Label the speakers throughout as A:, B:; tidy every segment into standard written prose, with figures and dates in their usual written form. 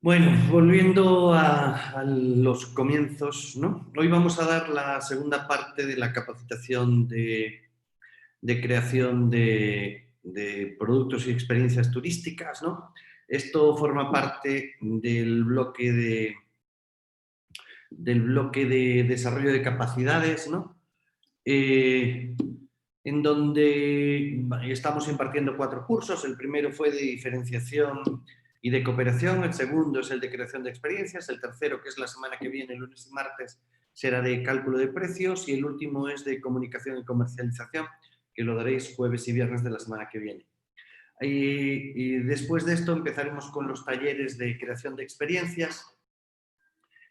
A: Bueno, volviendo a los comienzos, ¿no? Hoy vamos a dar la segunda parte de la capacitación de creación de productos y experiencias turísticas, ¿no? Esto forma parte del bloque de desarrollo de capacidades, ¿no? Eh, en donde estamos impartiendo 4 cursos. El primero fue de diferenciación y de cooperación, el segundo es el de creación de experiencias, el tercero, que es la semana que viene, lunes y martes, será de cálculo de precios, y el último es de comunicación y comercialización, que lo daréis jueves y viernes de la semana que viene. Y después de esto empezaremos con los talleres de creación de experiencias.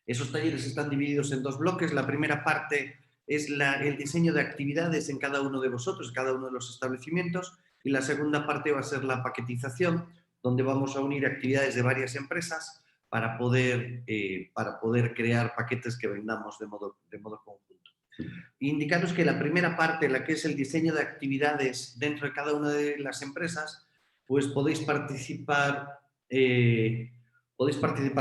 A: Esos talleres están divididos en 2 bloques. La primera parte es el diseño de actividades en cada uno de vosotros, cada uno de los establecimientos, y la segunda parte va a ser la paquetización, donde vamos a unir actividades de varias empresas para poder crear paquetes que vendamos de modo conjunto. Indicaros que la primera parte, la que es el diseño de actividades dentro de cada una de las empresas, pues podéis participar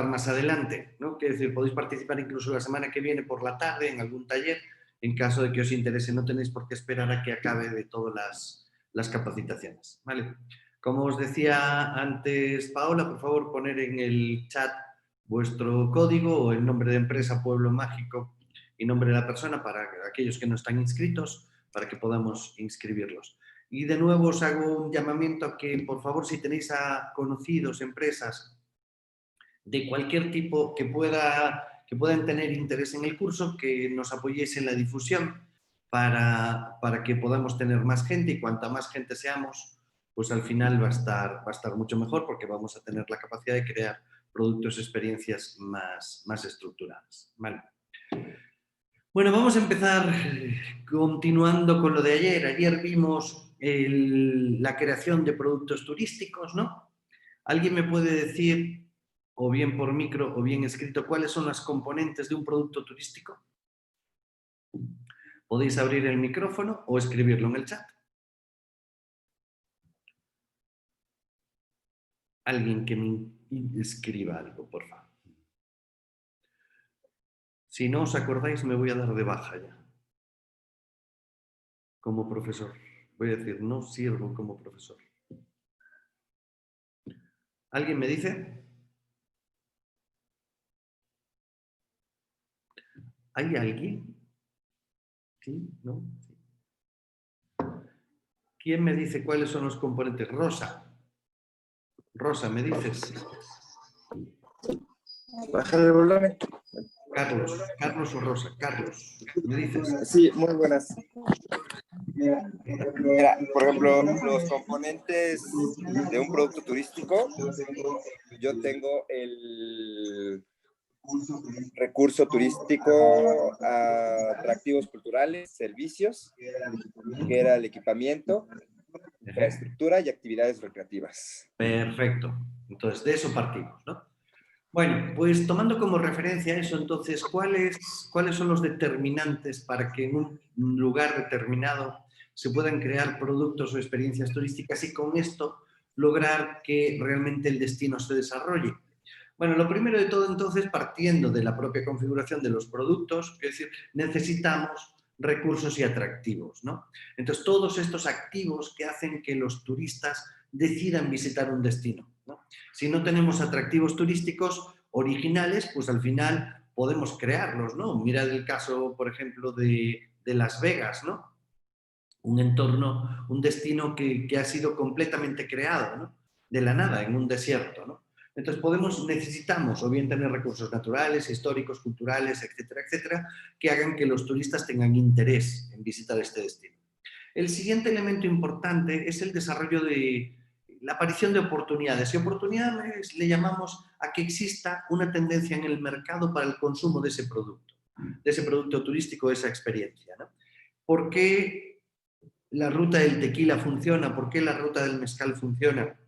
A: más adelante, ¿no? Quiero decir, podéis participar incluso la semana que viene por la tarde en algún taller, en caso de que os interese. No tenéis por qué esperar a que acabe de todas las capacitaciones, ¿vale? Como os decía antes, Paola, por favor, poner en el chat vuestro código o el nombre de empresa Pueblo Mágico y nombre de la persona para aquellos que no están inscritos, para que podamos inscribirlos. Y de nuevo os hago un llamamiento a que, por favor, si tenéis a conocidos, empresas de cualquier tipo que puedan tener interés en el curso, que nos apoyéis en la difusión para que podamos tener más gente, y cuanta más gente seamos, pues al final va a estar mucho mejor, porque vamos a tener la capacidad de crear productos y experiencias más estructuradas. ¿Vale? Bueno, vamos a empezar continuando con lo de ayer. Ayer vimos la creación de productos turísticos, ¿no? ¿Alguien me puede decir, o bien por micro o bien escrito, cuáles son las componentes de un producto turístico? Podéis abrir el micrófono o escribirlo en el chat. Alguien que me escriba algo, por favor. Si no os acordáis, me voy a dar de baja ya como profesor. Voy a decir, no sirvo como profesor. ¿Alguien me dice? ¿Hay alguien? ¿Sí? ¿No? ¿Sí? ¿Quién me dice cuáles son los componentes? Rosa. Rosa, ¿me dices?
B: Baja el volumen.
A: Carlos o Rosa. Carlos, ¿me dices?
B: Sí, muy buenas. Mira, por ejemplo, los componentes de un producto turístico, yo tengo el recurso turístico, atractivos culturales, servicios, que era el equipamiento, infraestructura y actividades recreativas.
A: Perfecto. Entonces, de eso partimos, ¿no? Bueno, pues tomando como referencia eso, entonces, ¿cuáles son los determinantes para que en un lugar determinado se puedan crear productos o experiencias turísticas y con esto lograr que realmente el destino se desarrolle? Bueno, lo primero de todo, entonces, partiendo de la propia configuración de los productos, es decir, necesitamos recursos y atractivos, ¿no? Entonces, todos estos activos que hacen que los turistas decidan visitar un destino, ¿no? Si no tenemos atractivos turísticos originales, pues al final podemos crearlos, ¿no? Mirad el caso, por ejemplo, de Las Vegas, ¿no? Un entorno, un destino que ha sido completamente creado, ¿no? De la nada, en un desierto, ¿no? Entonces necesitamos o bien tener recursos naturales, históricos, culturales, etcétera, etcétera, que hagan que los turistas tengan interés en visitar este destino. El siguiente elemento importante es el desarrollo de la aparición de oportunidades. Y oportunidades le llamamos a que exista una tendencia en el mercado para el consumo de ese producto turístico, de esa experiencia, ¿no? ¿Por qué la ruta del tequila funciona? ¿Por qué la ruta del mezcal funciona?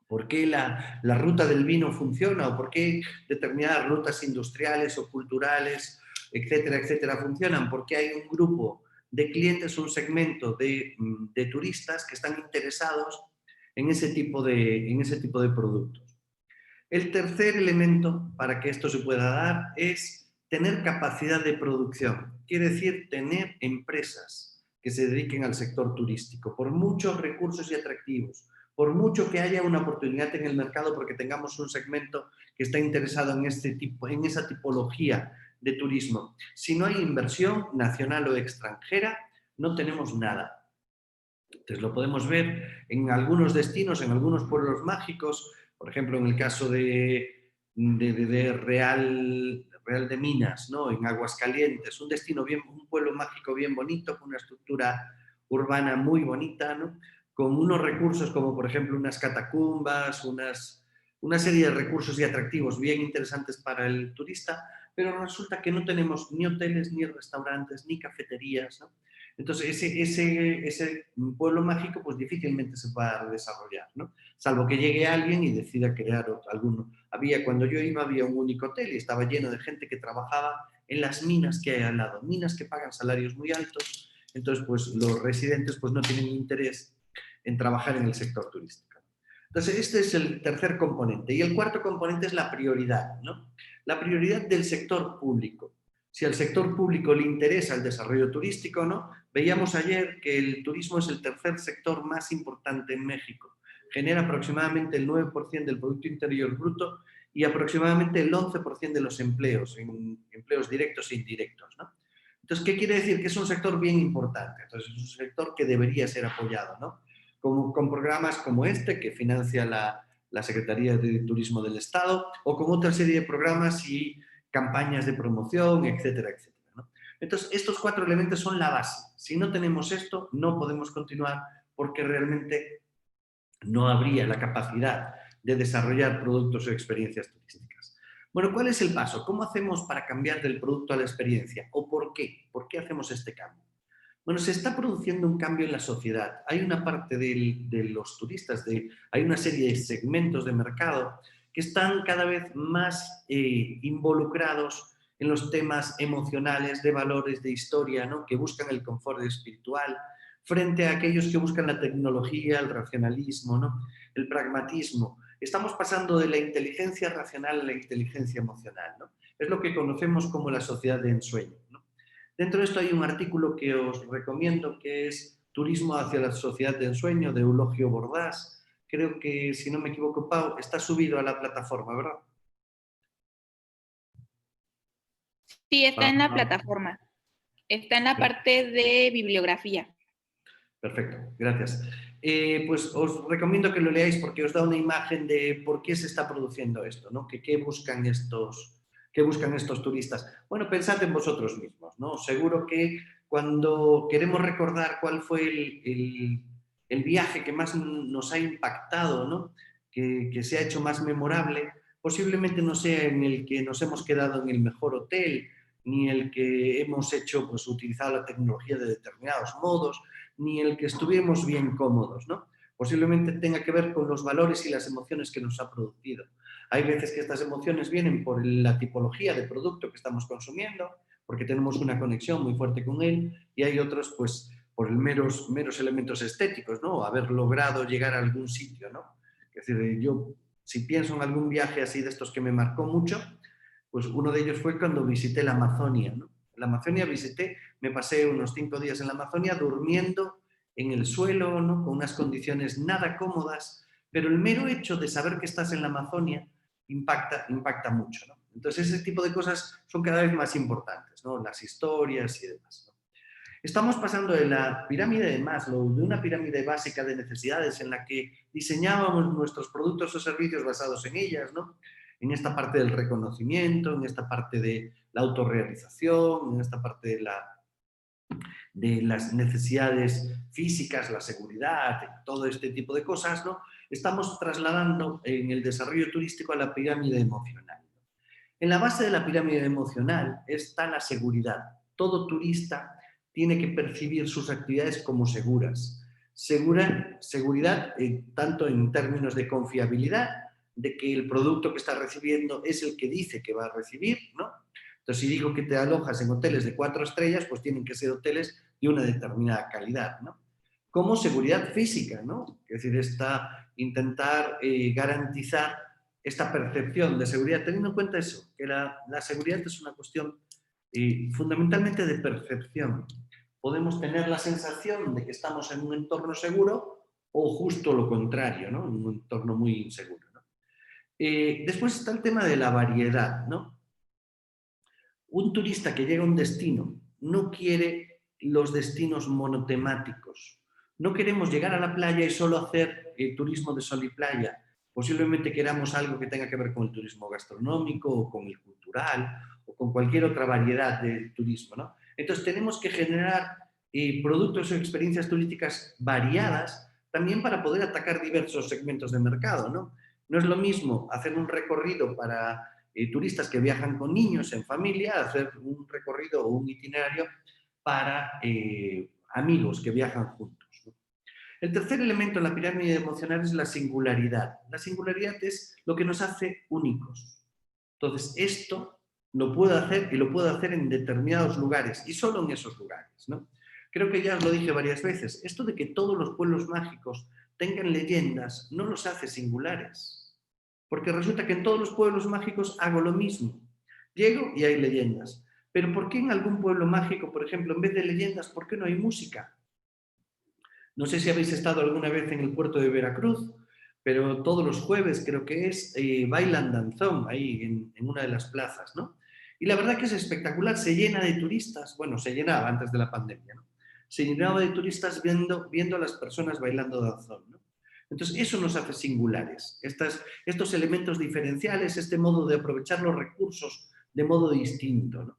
A: ¿Por qué la ruta del vino funciona? ¿O por qué determinadas rutas industriales o culturales, etcétera, etcétera, funcionan? Porque hay un grupo de clientes, un segmento de turistas que están interesados en ese tipo de productos. El tercer elemento para que esto se pueda dar es tener capacidad de producción. Quiere decir tener empresas que se dediquen al sector turístico, por muchos recursos y atractivos, por mucho que haya una oportunidad en el mercado porque tengamos un segmento que está interesado en, en esa tipología de turismo. Si no hay inversión nacional o extranjera, no tenemos nada. Entonces lo podemos ver en algunos destinos, en algunos pueblos mágicos, por ejemplo, en el caso de Real de Minas, ¿no? En Aguascalientes, un destino bien, un pueblo mágico bien bonito, con una estructura urbana muy bonita, ¿no? Con unos recursos como, por ejemplo, unas catacumbas, una serie de recursos y atractivos bien interesantes para el turista, pero resulta que no tenemos ni hoteles, ni restaurantes, ni cafeterías, ¿no? Entonces, ese pueblo mágico pues difícilmente se va a desarrollar, ¿no? Salvo que llegue alguien y decida crear alguno. Cuando yo iba, había un único hotel y estaba lleno de gente que trabajaba en las minas que hay al lado, minas que pagan salarios muy altos, entonces pues los residentes pues no tienen interés en trabajar en el sector turístico. Entonces, este es el tercer componente. Y el cuarto componente es la prioridad, ¿no? La prioridad del sector público. Si al sector público le interesa el desarrollo turístico, ¿no? Veíamos ayer que el turismo es el tercer sector más importante en México. Genera aproximadamente el 9% del Producto Interior Bruto y aproximadamente el 11% de los empleos, empleos directos e indirectos, ¿no? Entonces, ¿qué quiere decir? Que es un sector bien importante. Entonces, es un sector que debería ser apoyado, ¿no? Con programas como este, que financia la Secretaría de Turismo del Estado, o con otra serie de programas y campañas de promoción, etcétera, etcétera, ¿no? Entonces, estos cuatro elementos son la base. Si no tenemos esto, no podemos continuar porque realmente no habría la capacidad de desarrollar productos o experiencias turísticas. Bueno, ¿cuál es el paso? ¿Cómo hacemos para cambiar del producto a la experiencia? ¿O por qué? ¿Por qué hacemos este cambio? Bueno, se está produciendo un cambio en la sociedad. Hay una parte de los turistas, hay una serie de segmentos de mercado que están cada vez más involucrados en los temas emocionales, de valores, de historia, ¿no? Que buscan el confort espiritual, frente a aquellos que buscan la tecnología, el racionalismo, ¿no? El pragmatismo. Estamos pasando de la inteligencia racional a la inteligencia emocional, ¿no? Es lo que conocemos como la sociedad de ensueño, ¿no? Dentro de esto hay un artículo que os recomiendo que es Turismo hacia la sociedad de ensueño, de Eulogio Bordás. Creo que, si no me equivoco, Pau, está subido a la plataforma, ¿verdad?
C: Sí, está en la plataforma. Está en la parte de bibliografía.
A: Perfecto, gracias. Pues os recomiendo que lo leáis porque os da una imagen de por qué se está produciendo esto, ¿no? ¿Qué buscan estos turistas? Bueno, pensad en vosotros mismos, ¿no? Seguro que cuando queremos recordar cuál fue el viaje que más nos ha impactado, ¿no? Que se ha hecho más memorable, posiblemente no sea en el que nos hemos quedado en el mejor hotel, ni el que hemos hecho, pues, utilizado la tecnología de determinados modos, ni el que estuvimos bien cómodos, ¿no? Posiblemente tenga que ver con los valores y las emociones que nos ha producido. Hay veces que estas emociones vienen por la tipología de producto que estamos consumiendo, porque tenemos una conexión muy fuerte con él, y hay otros, pues, por meros elementos estéticos, ¿no? Haber logrado llegar a algún sitio, ¿no? Es decir, yo, si pienso en algún viaje así de estos que me marcó mucho, pues uno de ellos fue cuando visité la Amazonia, ¿no? La Amazonia me pasé unos 5 días en la Amazonia durmiendo en el suelo, ¿no? Con unas condiciones nada cómodas, pero el mero hecho de saber que estás en la Amazonia impacta mucho, ¿no? Entonces ese tipo de cosas son cada vez más importantes, ¿no? Las historias y demás, ¿no? Estamos pasando de la pirámide de Maslow, de una pirámide básica de necesidades en la que diseñábamos nuestros productos o servicios basados en ellas, ¿no? En esta parte del reconocimiento, en esta parte de la autorrealización, en esta parte de las necesidades físicas, la seguridad, todo este tipo de cosas, ¿no? Estamos trasladando en el desarrollo turístico a la pirámide emocional. En la base de la pirámide emocional está la seguridad. Todo turista tiene que percibir sus actividades como seguras. Seguridad tanto en términos de confiabilidad, de que el producto que está recibiendo es el que dice que va a recibir, ¿no? Entonces, si digo que te alojas en hoteles de 4 estrellas, pues tienen que ser hoteles de una determinada calidad, ¿no? Como seguridad física, ¿no? Es decir, intentar garantizar esta percepción de seguridad, teniendo en cuenta eso, que la seguridad es una cuestión fundamentalmente de percepción. Podemos tener la sensación de que estamos en un entorno seguro o justo lo contrario, ¿no? En un entorno muy inseguro, ¿no? Después está el tema de la variedad, ¿no? Un turista que llega a un destino no quiere los destinos monotemáticos. No queremos llegar a la playa y solo hacer turismo de sol y playa. Posiblemente queramos algo que tenga que ver con el turismo gastronómico o con el cultural o con cualquier otra variedad de turismo, ¿no? Entonces tenemos que generar productos o experiencias turísticas variadas también para poder atacar diversos segmentos de mercado, ¿no? No es lo mismo hacer un recorrido para turistas que viajan con niños en familia, hacer un recorrido o un itinerario para amigos que viajan juntos, ¿no? El tercer elemento en la pirámide emocional es la singularidad. La singularidad es lo que nos hace únicos. Entonces, esto lo puedo hacer y lo puedo hacer en determinados lugares y solo en esos lugares, ¿no? Creo que ya os lo dije varias veces. Esto de que todos los pueblos mágicos tengan leyendas no los hace singulares. Porque resulta que en todos los pueblos mágicos hago lo mismo. Llego y hay leyendas. Pero ¿por qué en algún pueblo mágico, por ejemplo, en vez de leyendas, por qué no hay música? No sé si habéis estado alguna vez en el puerto de Veracruz, pero todos los jueves creo que es, bailan danzón ahí en una de las plazas, ¿no? Y la verdad que es espectacular, se llena de turistas, bueno, se llenaba antes de la pandemia, ¿no? Se llenaba de turistas viendo a las personas bailando danzón, ¿no? Entonces, eso nos hace singulares, estos elementos diferenciales, este modo de aprovechar los recursos de modo distinto, ¿no?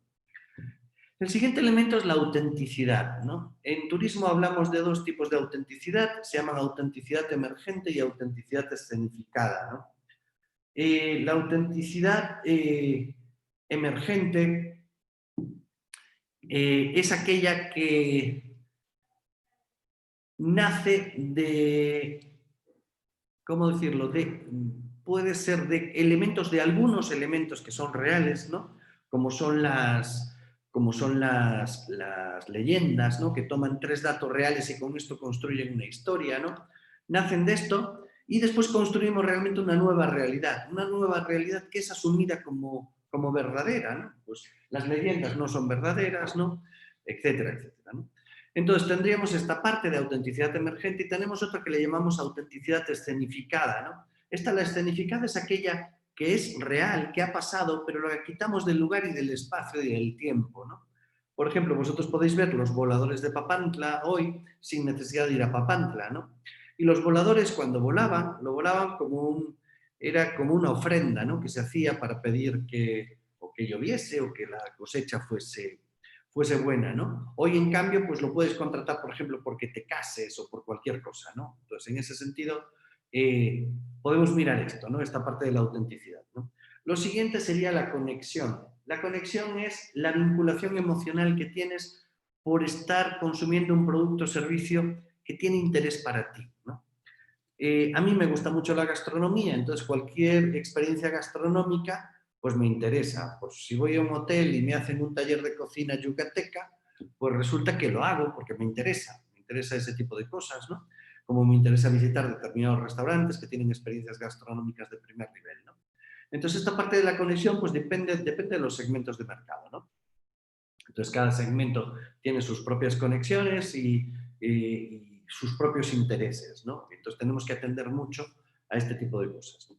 A: El siguiente elemento es la autenticidad, ¿no? En turismo hablamos de dos tipos de autenticidad, se llaman autenticidad emergente y autenticidad escenificada, ¿no? La autenticidad emergente es aquella que nace de, ¿cómo decirlo? Puede ser de elementos, de algunos elementos que son reales, ¿no? Como son las leyendas, ¿no? Que toman tres datos reales y con esto construyen una historia, ¿no? Nacen de esto y después construimos realmente una nueva realidad que es asumida como verdadera, ¿no? Pues las leyendas no son verdaderas, ¿no? Etcétera, etcétera, ¿no? Entonces tendríamos esta parte de autenticidad emergente y tenemos otra que le llamamos autenticidad escenificada, ¿no? La escenificada es aquella que es real, que ha pasado, pero lo quitamos del lugar y del espacio y del tiempo, ¿no? Por ejemplo, vosotros podéis ver los voladores de Papantla hoy sin necesidad de ir a Papantla, ¿no? Y los voladores cuando volaban, lo volaban era como una ofrenda, ¿no? Que se hacía para pedir que lloviese o que la cosecha fuese buena, ¿no? Hoy, en cambio, pues lo puedes contratar, por ejemplo, porque te cases o por cualquier cosa, ¿no? Entonces, en ese sentido, podemos mirar esto, ¿no? Esta parte de la autenticidad, ¿no? Lo siguiente sería la conexión. La conexión es la vinculación emocional que tienes por estar consumiendo un producto o servicio que tiene interés para ti, ¿no? A mí me gusta mucho la gastronomía, entonces cualquier experiencia gastronómica pues me interesa. Pues si voy a un hotel y me hacen un taller de cocina yucateca, pues resulta que lo hago porque me interesa ese tipo de cosas, ¿no? Como me interesa visitar determinados restaurantes que tienen experiencias gastronómicas de primer nivel, ¿no? Entonces esta parte de la conexión pues depende de los segmentos de mercado, ¿no? Entonces cada segmento tiene sus propias conexiones y sus propios intereses, ¿no? Entonces tenemos que atender mucho a este tipo de cosas, ¿no?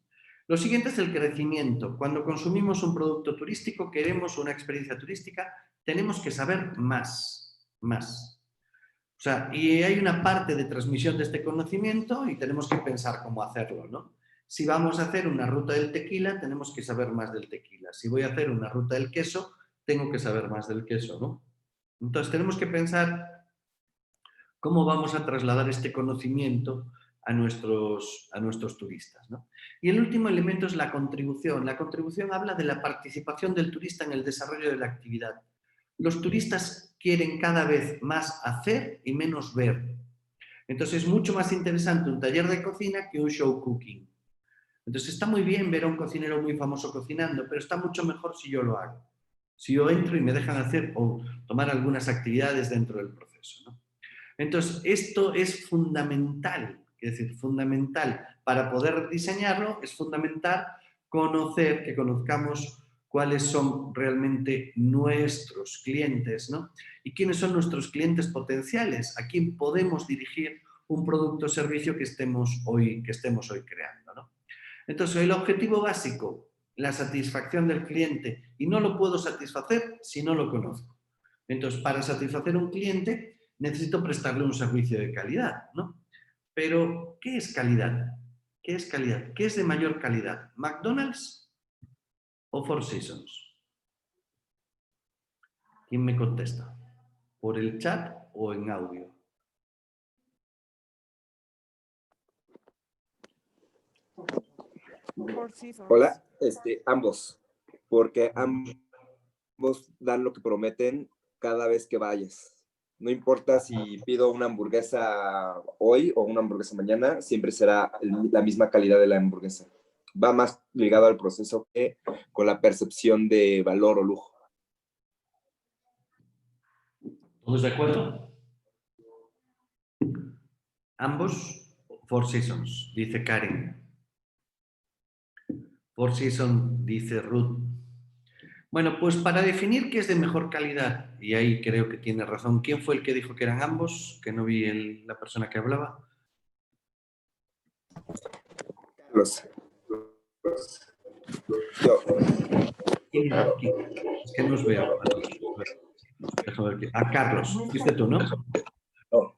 A: Lo siguiente es el crecimiento. Cuando consumimos un producto turístico, queremos una experiencia turística, tenemos que saber más. O sea, y hay una parte de transmisión de este conocimiento y tenemos que pensar cómo hacerlo, ¿no? Si vamos a hacer una ruta del tequila, tenemos que saber más del tequila. Si voy a hacer una ruta del queso, tengo que saber más del queso, ¿no? Entonces tenemos que pensar cómo vamos a trasladar este conocimiento a nuestros turistas, ¿no? Y el último elemento es la contribución. La contribución habla de la participación del turista en el desarrollo de la actividad. Los turistas quieren cada vez más hacer y menos ver. Entonces es mucho más interesante un taller de cocina que un show cooking. Entonces está muy bien ver a un cocinero muy famoso cocinando, pero está mucho mejor si yo lo hago. Si yo entro y me dejan hacer o tomar algunas actividades dentro del proceso, ¿no? Entonces, esto es fundamental, es decir, fundamental para poder diseñarlo, es fundamental conocer, que conozcamos cuáles son realmente nuestros clientes, ¿no? Y quiénes son nuestros clientes potenciales, a quién podemos dirigir un producto o servicio que estemos hoy creando, ¿no? Entonces, el objetivo básico, la satisfacción del cliente, y no lo puedo satisfacer si no lo conozco. Entonces, para satisfacer a un cliente, necesito prestarle un servicio de calidad, ¿no? Pero, ¿qué es calidad? ¿Qué es calidad? ¿Qué es de mayor calidad? ¿McDonald's o Four Seasons? ¿Quién me contesta? ¿Por el chat o en audio?
B: Hola, ambos, porque ambos dan lo que prometen cada vez que vayas. No importa si pido una hamburguesa hoy o una hamburguesa mañana, siempre será la misma calidad de la hamburguesa. Va más ligado al proceso que con la percepción de valor o lujo.
A: ¿Todos de acuerdo? Ambos, Four Seasons, dice Karen. Four Seasons, dice Ruth. Bueno, pues para definir qué es de mejor calidad, y ahí creo que tiene razón, ¿quién fue el que dijo que eran ambos? Que no vi la persona que hablaba.
B: Carlos. Yo.
A: Es que no os veo. Déjame ver. A Carlos, fuiste tú, ¿no?
B: No.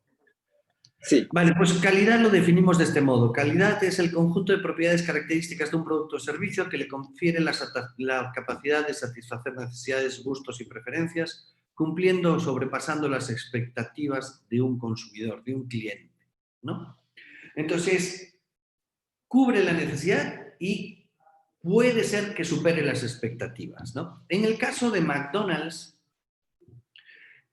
B: Sí.
A: Vale, pues calidad lo definimos de este modo. Calidad es el conjunto de propiedades características de un producto o servicio que le confiere la capacidad de satisfacer necesidades, gustos y preferencias, cumpliendo o sobrepasando las expectativas de un consumidor, de un cliente, ¿no? Entonces, cubre la necesidad y puede ser que supere las expectativas, ¿no? En el caso de McDonald's,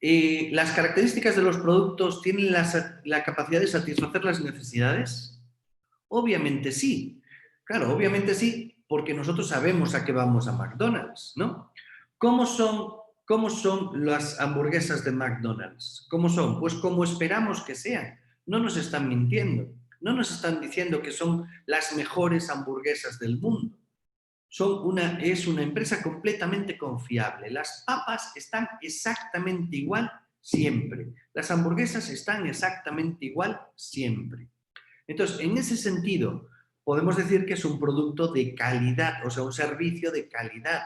A: ¿las características de los productos tienen la capacidad de satisfacer las necesidades? Obviamente sí. Claro, obviamente sí, porque nosotros sabemos a qué vamos a McDonald's, ¿no? ¿Cómo son las hamburguesas de McDonald's? ¿Cómo son? Pues como esperamos que sean. No nos están mintiendo. No nos están diciendo que son las mejores hamburguesas del mundo. Es una empresa completamente confiable. Las papas están exactamente igual siempre. Las hamburguesas están exactamente igual siempre. Entonces, en ese sentido, podemos decir que es un producto de calidad, o sea, un servicio de calidad.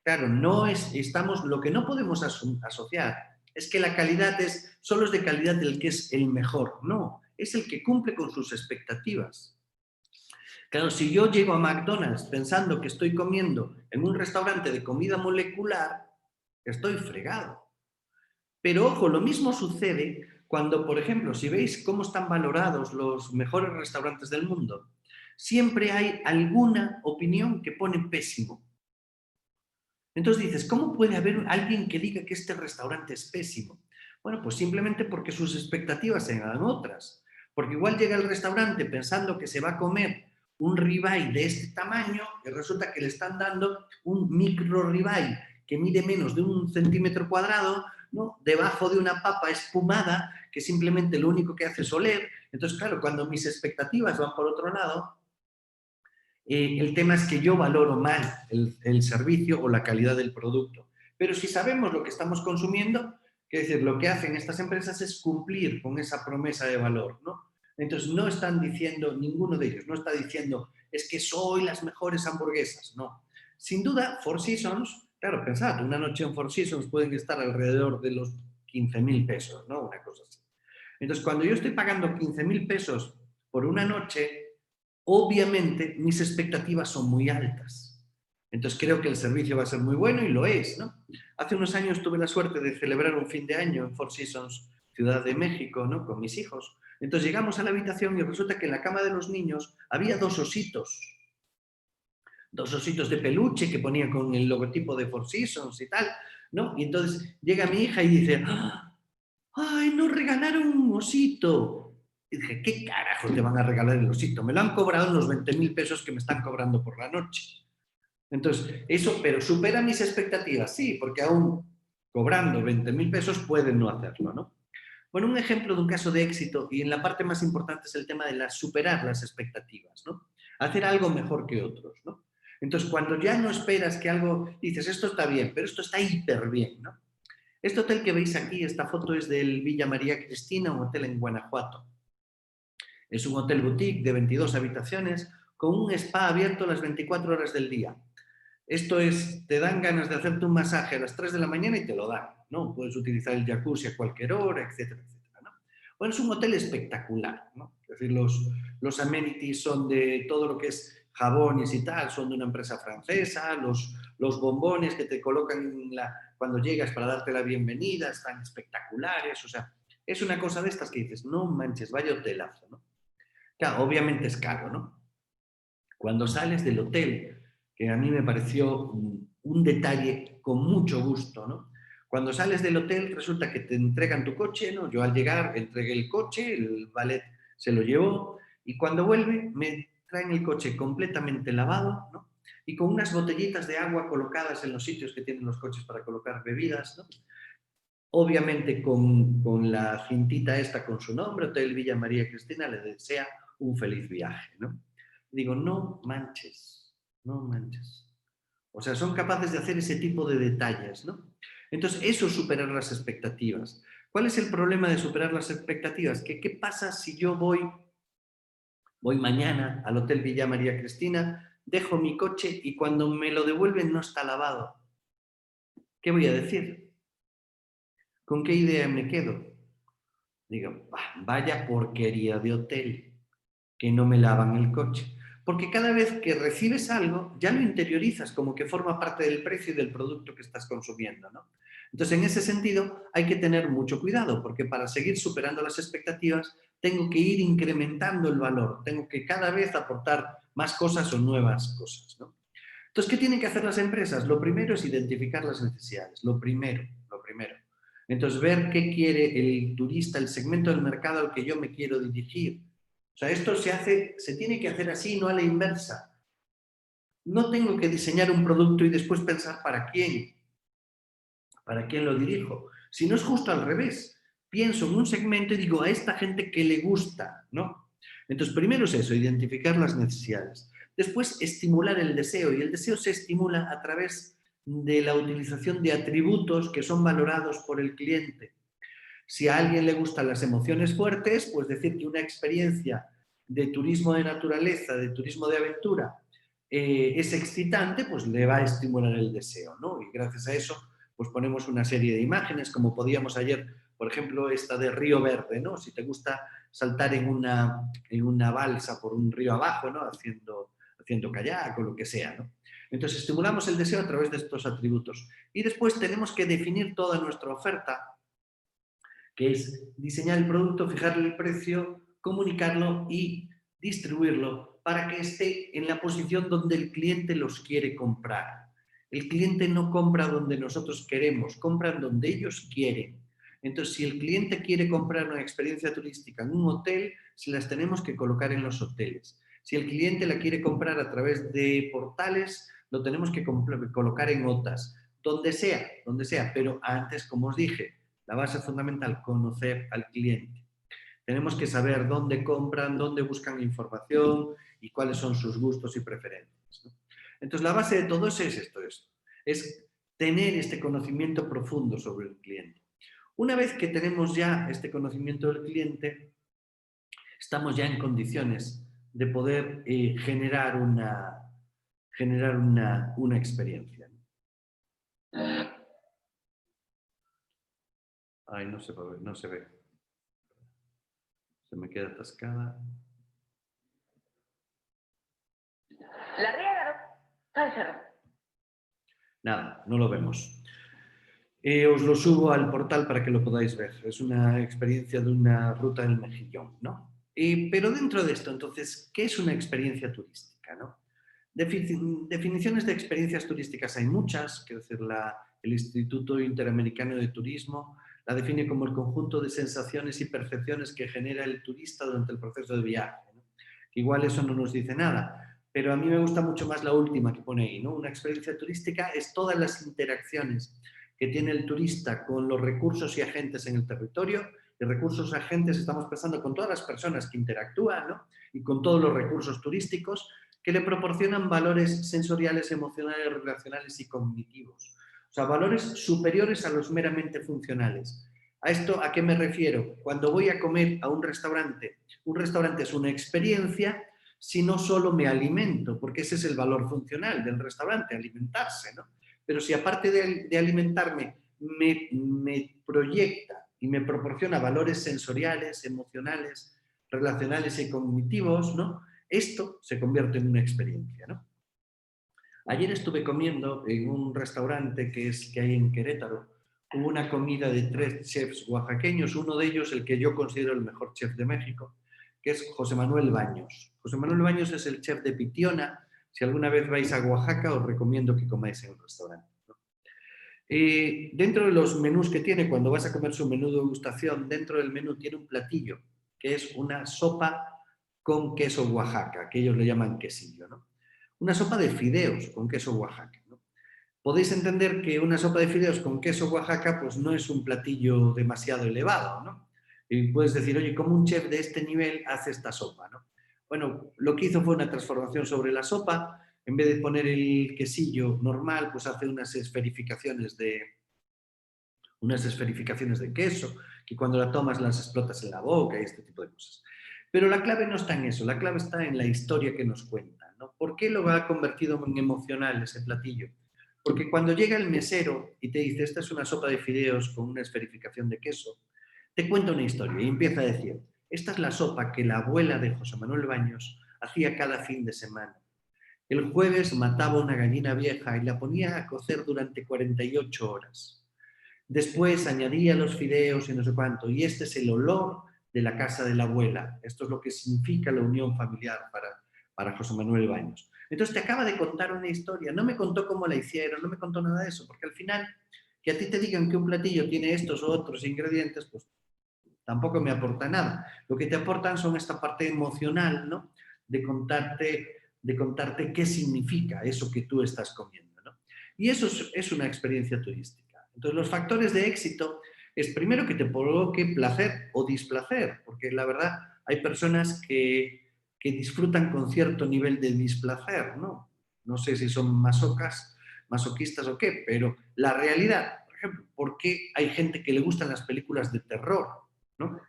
A: Claro, lo que no podemos asociar es que la calidad solo es de calidad el que es el mejor. No, es el que cumple con sus expectativas. Claro, si yo llego a McDonald's pensando que estoy comiendo en un restaurante de comida molecular, estoy fregado. Pero ojo, lo mismo sucede cuando, por ejemplo, si veis cómo están valorados los mejores restaurantes del mundo, siempre hay alguna opinión que pone pésimo. Entonces dices, ¿cómo puede haber alguien que diga que este restaurante es pésimo? Bueno, pues simplemente porque sus expectativas eran otras. Porque igual llega al restaurante pensando que se va a comer un ribeye de este tamaño y resulta que le están dando un micro ribeye que mide menos de 1 centímetro cuadrado, ¿no? Debajo de una papa espumada que simplemente lo único que hace es oler. Entonces, claro, cuando mis expectativas van por otro lado, el tema es que yo valoro mal el servicio o la calidad del producto. Pero si sabemos lo que estamos consumiendo, es decir, lo que hacen estas empresas es cumplir con esa promesa de valor, ¿no? Entonces, no están diciendo, ninguno de ellos, no está diciendo, es que soy las mejores hamburguesas, no. Sin duda, Four Seasons, claro, pensad, una noche en Four Seasons pueden estar alrededor de los 15.000 pesos, ¿no? Una cosa así. Entonces, cuando yo estoy pagando 15.000 pesos por una noche, obviamente mis expectativas son muy altas. Entonces creo que el servicio va a ser muy bueno y lo es, ¿no? Hace unos años tuve la suerte de celebrar un fin de año en Four Seasons, Ciudad de México, ¿no? Con mis hijos. Entonces llegamos a la habitación y resulta que en la cama de los niños había dos ositos de peluche que ponían con el logotipo de Four Seasons y tal, ¿no? Y entonces llega mi hija y dice, ¡ay, nos regalaron un osito! Y dije, ¿qué carajo te van a regalar el osito? Me lo han cobrado unos 20.000 pesos que me están cobrando por la noche. Entonces, eso, pero supera mis expectativas, sí, porque aún cobrando 20.000 pesos pueden no hacerlo, ¿no? Bueno, un ejemplo de un caso de éxito, y en la parte más importante es el tema de superar las expectativas, ¿no? Hacer algo mejor que otros, ¿no? Entonces, cuando ya no esperas que algo, dices, esto está bien, pero esto está hiper bien, ¿no? Este hotel que veis aquí, esta foto es del Villa María Cristina, un hotel en Guanajuato. Es un hotel boutique de 22 habitaciones con un spa abierto las 24 horas del día. Esto es, te dan ganas de hacerte un masaje a las 3 de la mañana y te lo dan, ¿no? Puedes utilizar el jacuzzi a cualquier hora, etcétera, etcétera, ¿no? Bueno, es un hotel espectacular, ¿no? Es decir, los amenities son de todo lo que es jabones y tal, son de una empresa francesa, los bombones que te colocan cuando llegas para darte la bienvenida están espectaculares, o sea, es una cosa de estas que dices, no manches, vaya hotelazo, ¿no? Claro, obviamente es caro, ¿no? Cuando sales del hotel, que a mí me pareció un detalle con mucho gusto, ¿no? Cuando sales del hotel resulta que te entregan tu coche, ¿no? Yo al llegar entregué el coche, el valet se lo llevó y cuando vuelve me traen el coche completamente lavado, ¿no? Y con unas botellitas de agua colocadas en los sitios que tienen los coches para colocar bebidas, ¿no? Obviamente con la cintita esta con su nombre, Hotel Villa María Cristina, le desea un feliz viaje, ¿no? Digo, no manches, no manches. O sea, son capaces de hacer ese tipo de detalles, ¿no? Entonces, eso es superar las expectativas. ¿Cuál es el problema de superar las expectativas? ¿Qué pasa si yo voy mañana al Hotel Villa María Cristina, dejo mi coche y cuando me lo devuelven no está lavado? ¿Qué voy a decir? ¿Con qué idea me quedo? Digo, vaya porquería de hotel, que no me lavan el coche. Porque cada vez que recibes algo, ya lo interiorizas como que forma parte del precio y del producto que estás consumiendo, ¿no? Entonces, en ese sentido, hay que tener mucho cuidado, porque para seguir superando las expectativas, tengo que ir incrementando el valor, tengo que cada vez aportar más cosas o nuevas cosas, ¿no? Entonces, ¿qué tienen que hacer las empresas? Lo primero es identificar las necesidades, lo primero. Entonces, ver qué quiere el turista, el segmento del mercado al que yo me quiero dirigir. O sea, esto se tiene que hacer así, no a la inversa. No tengo que diseñar un producto y después pensar para quién lo dirijo. Si no es justo al revés. Pienso en un segmento y digo a esta gente que le gusta, ¿no? Entonces, primero es eso, identificar las necesidades. Después, estimular el deseo. Y el deseo se estimula a través de la utilización de atributos que son valorados por el cliente. Si a alguien le gustan las emociones fuertes, pues decir que una experiencia de turismo de naturaleza, de turismo de aventura, es excitante, pues le va a estimular el deseo, ¿no? Y gracias a eso, pues ponemos una serie de imágenes, como podíamos ayer, por ejemplo, esta de Río Verde, ¿no? Si te gusta saltar en una balsa por un río abajo, ¿no? Haciendo kayak o lo que sea, ¿no? Entonces, estimulamos el deseo a través de estos atributos. Y después tenemos que definir toda nuestra oferta, que es diseñar el producto, fijarle el precio, comunicarlo y distribuirlo para que esté en la posición donde el cliente los quiere comprar. El cliente no compra donde nosotros queremos, compran donde ellos quieren. Entonces, si el cliente quiere comprar una experiencia turística en un hotel, se las tenemos que colocar en los hoteles. Si el cliente la quiere comprar a través de portales, lo tenemos que colocar en OTAs, donde sea, pero antes, como os dije, la base fundamental, conocer al cliente. Tenemos que saber dónde compran, dónde buscan información y cuáles son sus gustos y preferencias, ¿no? Entonces, la base de todo es esto. Es tener este conocimiento profundo sobre el cliente. Una vez que tenemos ya este conocimiento del cliente, estamos ya en condiciones de poder generar una experiencia. Ay, no se ve. Se me queda atascada.
D: La riega,
A: Nada, no lo vemos. Os lo subo al portal para que lo podáis ver. Es una experiencia de una ruta del Mejillón, ¿no? Pero dentro de esto, entonces, ¿qué es una experiencia turística, no? Definiciones de experiencias turísticas hay muchas, quiero decir, el Instituto Interamericano de Turismo la define como el conjunto de sensaciones y percepciones que genera el turista durante el proceso de viaje, ¿no? Que igual eso no nos dice nada, pero a mí me gusta mucho más la última que pone ahí, ¿no? Una experiencia turística es todas las interacciones que tiene el turista con los recursos y agentes en el territorio. De recursos agentes estamos pensando con todas las personas que interactúan, ¿no? Y con todos los recursos turísticos que le proporcionan valores sensoriales, emocionales, relacionales y cognitivos. O sea, valores superiores a los meramente funcionales. ¿A esto a qué me refiero? Cuando voy a comer a un restaurante es una experiencia si no solo me alimento, porque ese es el valor funcional del restaurante, alimentarse, ¿no? Pero si aparte de alimentarme me proyecta y me proporciona valores sensoriales, emocionales, relacionales y cognitivos, ¿no? Esto se convierte en una experiencia, ¿no? Ayer estuve comiendo en un restaurante que hay en Querétaro. Hubo una comida de 3 chefs oaxaqueños, uno de ellos el que yo considero el mejor chef de México, que es José Manuel Baños. José Manuel Baños es el chef de Pitiona. Si alguna vez vais a Oaxaca, os recomiendo que comáis en un restaurante, ¿no? Dentro de los menús que tiene, cuando vas a comer su menú de degustación, dentro del menú tiene un platillo, que es una sopa con queso Oaxaca, que ellos le llaman quesillo, ¿no? Una sopa de fideos con queso Oaxaca, ¿no? Podéis entender que una sopa de fideos con queso Oaxaca pues no es un platillo demasiado elevado, ¿no? Y puedes decir, oye, ¿cómo un chef de este nivel hace esta sopa, ¿no? Bueno, lo que hizo fue una transformación sobre la sopa. En vez de poner el quesillo normal, pues hace unas esferificaciones de queso, que cuando la tomas las explotas en la boca y este tipo de cosas. Pero la clave no está en eso, la clave está en la historia que nos cuenta, ¿no? ¿Por qué lo ha convertido en emocional ese platillo? Porque cuando llega el mesero y te dice, esta es una sopa de fideos con una esferificación de queso, te cuenta una historia y empieza a decir, esta es la sopa que la abuela de José Manuel Baños hacía cada fin de semana. El jueves mataba una gallina vieja y la ponía a cocer durante 48 horas. Después añadía los fideos y no sé cuánto, y este es el olor de la casa de la abuela. Esto es lo que significa la unión familiar para José Manuel Baños. Entonces te acaba de contar una historia, no me contó cómo la hicieron, no me contó nada de eso, porque al final que a ti te digan que un platillo tiene estos u otros ingredientes, pues tampoco me aporta nada. Lo que te aportan son esta parte emocional, ¿no? De contarte qué significa eso que tú estás comiendo, ¿no? Y eso es una experiencia turística. Entonces, los factores de éxito es primero que te provoque placer o displacer, porque la verdad hay personas que disfrutan con cierto nivel de displacer, ¿no? No sé si son masoquistas o qué, pero la realidad, por ejemplo, ¿por qué hay gente que le gustan las películas de terror, ¿no?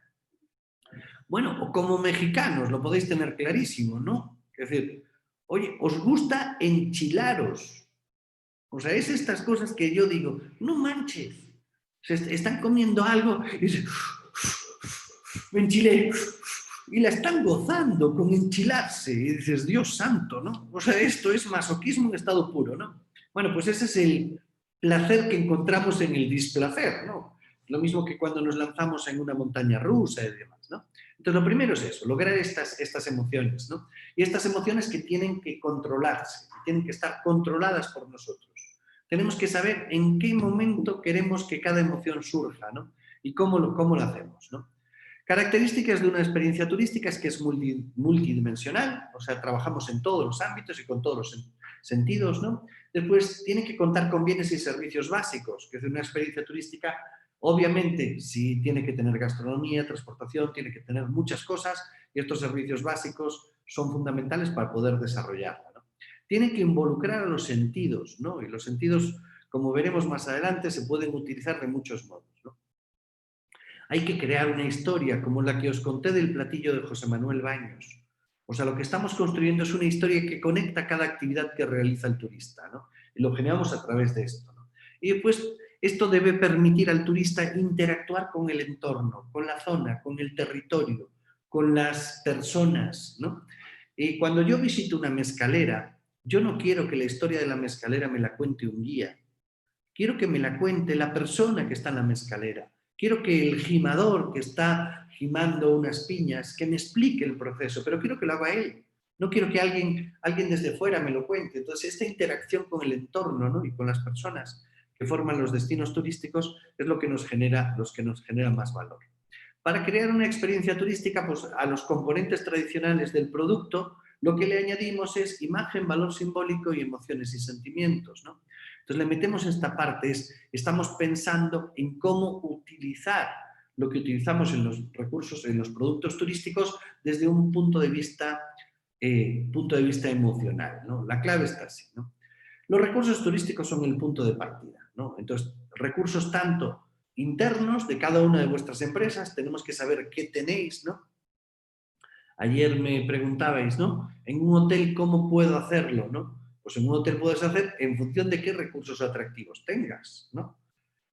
A: Bueno, o como mexicanos, lo podéis tener clarísimo, ¿no? Es decir, oye, ¿os gusta enchilaros? O sea, es estas cosas que yo digo, no manches, están comiendo algo y dicen, me enchilé, y la están gozando con enchilarse, y dices, Dios santo, ¿no? O sea, esto es masoquismo en estado puro, ¿no? Bueno, pues ese es el placer que encontramos en el displacer, ¿no? Lo mismo que cuando nos lanzamos en una montaña rusa y demás, ¿no? Entonces, lo primero es eso, lograr estas emociones, ¿no? Y estas emociones que tienen que controlarse, que tienen que estar controladas por nosotros. Tenemos que saber en qué momento queremos que cada emoción surja, ¿no? Y cómo lo hacemos, ¿no? Características de una experiencia turística es que es multidimensional, o sea, trabajamos en todos los ámbitos y con todos los sentidos, ¿no? Después, tiene que contar con bienes y servicios básicos, que es una experiencia turística, obviamente, sí tiene que tener gastronomía, transportación, tiene que tener muchas cosas, y estos servicios básicos son fundamentales para poder desarrollarla, ¿no? Tiene que involucrar a los sentidos, ¿no? Y los sentidos, como veremos más adelante, se pueden utilizar de muchos modos, ¿no? Hay que crear una historia como la que os conté del platillo de José Manuel Baños. O sea, lo que estamos construyendo es una historia que conecta cada actividad que realiza el turista, ¿no? Y lo generamos a través de esto, ¿no? Y después, esto debe permitir al turista interactuar con el entorno, con la zona, con el territorio, con las personas, ¿no? Y cuando yo visito una mezcalera, yo no quiero que la historia de la mezcalera me la cuente un guía. Quiero que me la cuente la persona que está en la mezcalera. Quiero que el gimador que está gimando unas piñas, que me explique el proceso, pero quiero que lo haga él. No quiero que alguien desde fuera me lo cuente. Entonces, esta interacción con el entorno, ¿no? Y con las personas que forman los destinos turísticos es lo que nos genera más valor. Para crear una experiencia turística, pues a los componentes tradicionales del producto, lo que le añadimos es imagen, valor simbólico y emociones y sentimientos, ¿no? Entonces le metemos esta parte, estamos pensando en cómo utilizar lo que utilizamos en los recursos, en los productos turísticos, desde un punto de vista punto de vista emocional, ¿no? La clave está así, ¿no? Los recursos turísticos son el punto de partida, ¿no? Entonces, recursos tanto internos de cada una de vuestras empresas, tenemos que saber qué tenéis, ¿no? Ayer me preguntabais, ¿no? En un hotel, ¿cómo puedo hacerlo, no? Pues en un hotel puedes hacer en función de qué recursos atractivos tengas, ¿no?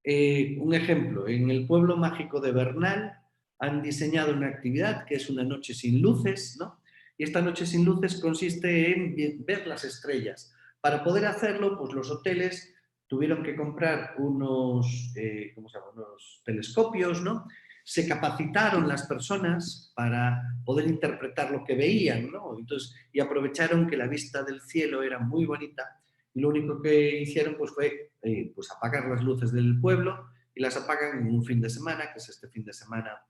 A: Un ejemplo, en el pueblo mágico de Bernal han diseñado una actividad que es una noche sin luces, ¿no? Y esta noche sin luces consiste en ver las estrellas. Para poder hacerlo, pues los hoteles tuvieron que comprar unos, ¿cómo se llama? Unos telescopios, ¿no? Se capacitaron las personas para poder interpretar lo que veían, ¿no? Entonces, y aprovecharon que la vista del cielo era muy bonita y lo único que hicieron pues, fue pues apagar las luces del pueblo y las apagan en un fin de semana, que es este fin de semana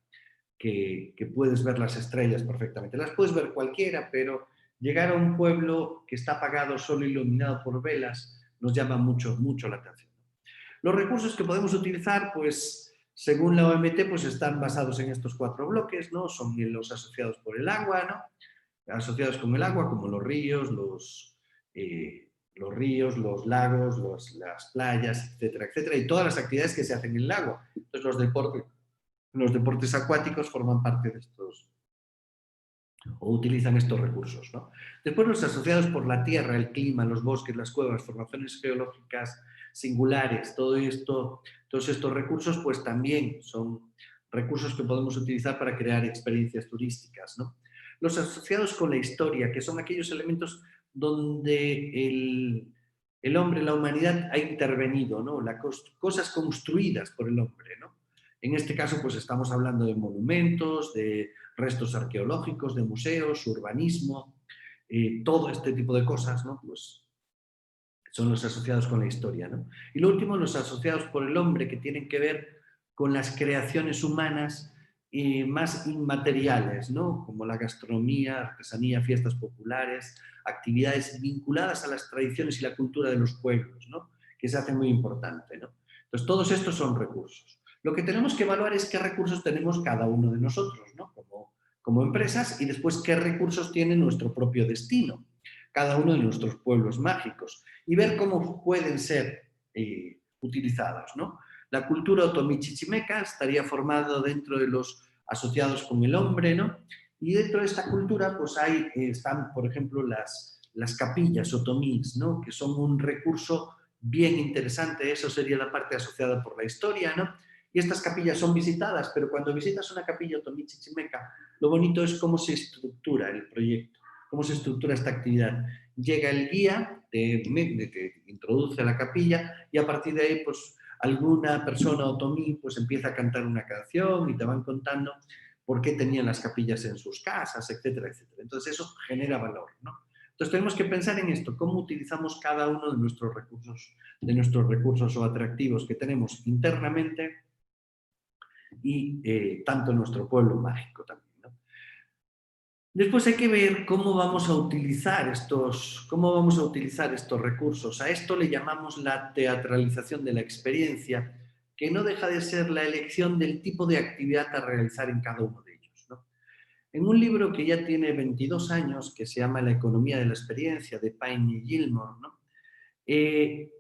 A: que puedes ver las estrellas perfectamente. Las puedes ver cualquiera, pero llegar a un pueblo que está apagado, solo iluminado por velas, nos llama mucho, mucho la atención. Los recursos que podemos utilizar, pues, según la OMT, pues están basados en estos 4 bloques, ¿no? Son los asociados por el agua, ¿no? Asociados con el agua, como los ríos, los lagos, las playas, etcétera, etcétera, y todas las actividades que se hacen en el agua. Entonces, los deportes acuáticos forman parte de estos, o utilizan estos recursos, ¿no? Después los asociados por la tierra, el clima, los bosques, las cuevas, formaciones geológicas singulares, todos estos recursos pues también son recursos que podemos utilizar para crear experiencias turísticas, ¿no? Los asociados con la historia, que son aquellos elementos donde el hombre, la humanidad ha intervenido, ¿no? Cosas construidas por el hombre, ¿no? En este caso pues estamos hablando de monumentos, de restos arqueológicos, de museos, urbanismo, todo este tipo de cosas, ¿no? Pues son los asociados con la historia, ¿no? Y lo último, los asociados por el hombre, que tienen que ver con las creaciones humanas más inmateriales, ¿no? Como la gastronomía, artesanía, fiestas populares, actividades vinculadas a las tradiciones y la cultura de los pueblos, ¿no? Que se hace muy importante, ¿no? Entonces, todos estos son recursos. Lo que tenemos que evaluar es qué recursos tenemos cada uno de nosotros, ¿no? Como empresas, y después qué recursos tiene nuestro propio destino, cada uno de nuestros pueblos mágicos, y ver cómo pueden ser utilizados, ¿no? La cultura otomí chichimeca estaría formada dentro de los asociados con el hombre, ¿no? Y dentro de esta cultura, pues están, por ejemplo, las capillas otomís, ¿no? Que son un recurso bien interesante, eso sería la parte asociada por la historia, ¿no? Y estas capillas son visitadas, pero cuando visitas una capilla otomí chichimeca, lo bonito es cómo se estructura el proyecto, cómo se estructura esta actividad. Llega el guía, te introduce a la capilla y a partir de ahí, pues, alguna persona otomí pues empieza a cantar una canción y te van contando por qué tenían las capillas en sus casas, etcétera, etcétera. Entonces eso genera valor, ¿no? Entonces tenemos que pensar en esto, cómo utilizamos cada uno de nuestros recursos o atractivos que tenemos internamente y tanto en nuestro pueblo mágico también, ¿no? Después hay que ver cómo vamos a utilizar estos recursos. A esto le llamamos la teatralización de la experiencia, que no deja de ser la elección del tipo de actividad a realizar en cada uno de ellos, ¿no? En un libro que ya tiene 22 años, que se llama La economía de la experiencia, de Payne y Gilmore, ¿no?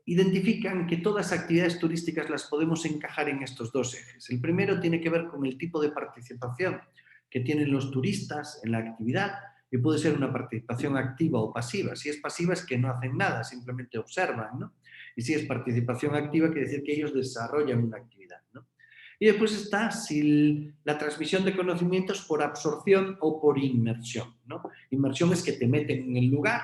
A: Identifican que todas las actividades turísticas las podemos encajar en estos 2 ejes. El primero tiene que ver con el tipo de participación que tienen los turistas en la actividad, y puede ser una participación activa o pasiva. Si es pasiva es que no hacen nada, simplemente observan, ¿no? Y si es participación activa, quiere decir que ellos desarrollan una actividad, ¿no? Y después está si la transmisión de conocimientos por absorción o por inmersión, ¿no? Inmersión es que te meten en el lugar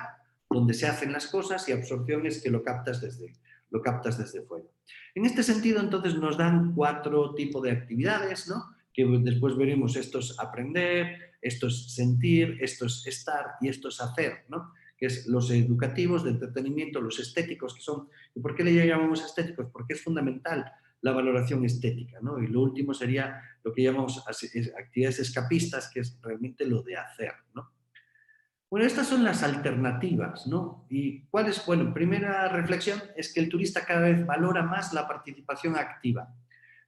A: donde se hacen las cosas y absorción es que lo captas desde fuera. En este sentido, entonces, nos dan 4 tipos de actividades, ¿no? Que después veremos, esto es aprender, esto es sentir, esto es estar y esto es hacer, ¿no? Que es los educativos, de entretenimiento, los estéticos, que son... ¿Y por qué le llamamos estéticos? Porque es fundamental la valoración estética, ¿no? Y lo último sería lo que llamamos actividades escapistas, que es realmente lo de hacer, ¿no? Bueno, estas son las alternativas, ¿no? ¿Y cuál es? Bueno, primera reflexión es que el turista cada vez valora más la participación activa.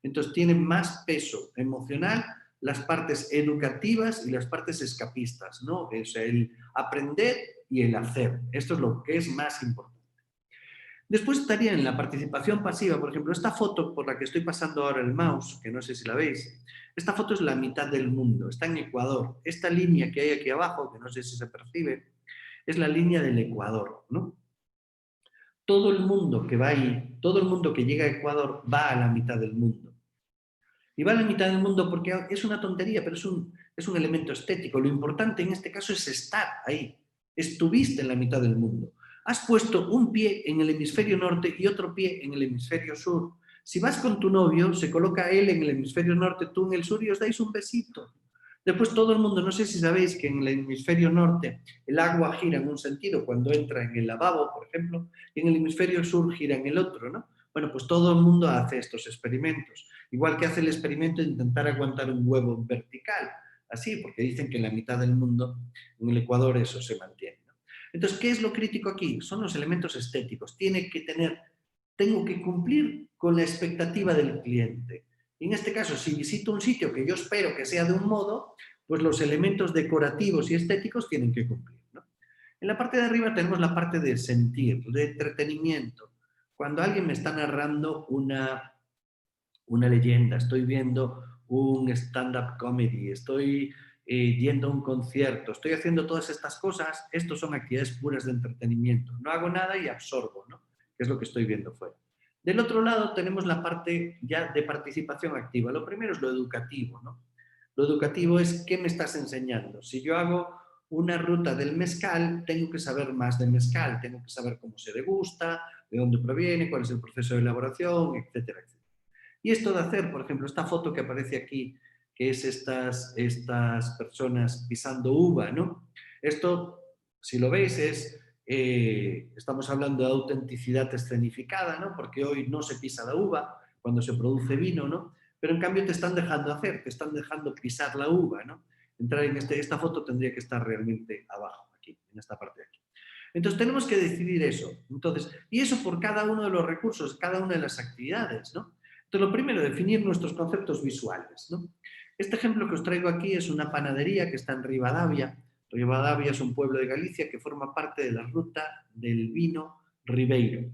A: Entonces, tiene más peso emocional las partes educativas y las partes escapistas, ¿no? O sea, el aprender y el hacer. Esto es lo que es más importante. Después estaría en la participación pasiva, por ejemplo, esta foto por la que estoy pasando ahora el mouse, que no sé si la veis, esta foto es la mitad del mundo, está en Ecuador. Esta línea que hay aquí abajo, que no sé si se percibe, es la línea del Ecuador, ¿no? Todo el mundo que va ahí, todo el mundo que llega a Ecuador va a la mitad del mundo. Y va a la mitad del mundo porque es una tontería, pero es un elemento estético. Lo importante en este caso es estar ahí. Estuviste en la mitad del mundo. Has puesto un pie en el hemisferio norte y otro pie en el hemisferio sur. Si vas con tu novio, se coloca él en el hemisferio norte, tú en el sur y os dais un besito. Después todo el mundo, no sé si sabéis que en el hemisferio norte el agua gira en un sentido cuando entra en el lavabo, por ejemplo, y en el hemisferio sur gira en el otro, ¿no? Bueno, pues todo el mundo hace estos experimentos. Igual que hace el experimento de intentar aguantar un huevo vertical. Así, porque dicen que en la mitad del mundo, en el Ecuador, eso se mantiene, ¿no? Entonces, ¿qué es lo crítico aquí? Son los elementos estéticos. Tengo que cumplir con la expectativa del cliente. Y en este caso, si visito un sitio que yo espero que sea de un modo, pues los elementos decorativos y estéticos tienen que cumplir, ¿no? En la parte de arriba tenemos la parte de sentir, de entretenimiento. Cuando alguien me está narrando una leyenda, estoy viendo un stand-up comedy, estoy yendo a un concierto, estoy haciendo todas estas cosas, estos son actividades puras de entretenimiento. No hago nada y absorbo, ¿no? Que es lo que estoy viendo fuera. Del otro lado tenemos la parte ya de participación activa. Lo primero es lo educativo, ¿no? Lo educativo es qué me estás enseñando. Si yo hago una ruta del mezcal, tengo que saber más de mezcal, tengo que saber cómo se degusta, de dónde proviene, cuál es el proceso de elaboración, etcétera, etcétera. Y esto de hacer, por ejemplo, esta foto que aparece aquí, que es estas personas pisando uva, ¿no? Esto, si lo veis, estamos hablando de autenticidad escenificada, ¿no? Porque hoy no se pisa la uva cuando se produce vino, ¿no? Pero en cambio te están dejando hacer, te están dejando pisar la uva, ¿no? Entrar en esta foto tendría que estar realmente abajo, aquí, en esta parte de aquí. Entonces tenemos que decidir eso. Entonces, y eso por cada uno de los recursos, cada una de las actividades, ¿no? Entonces, lo primero, definir nuestros conceptos visuales, ¿no? Este ejemplo que os traigo aquí es una panadería que está en Rivadavia. Rivadavia es un pueblo de Galicia que forma parte de la ruta del vino Ribeiro.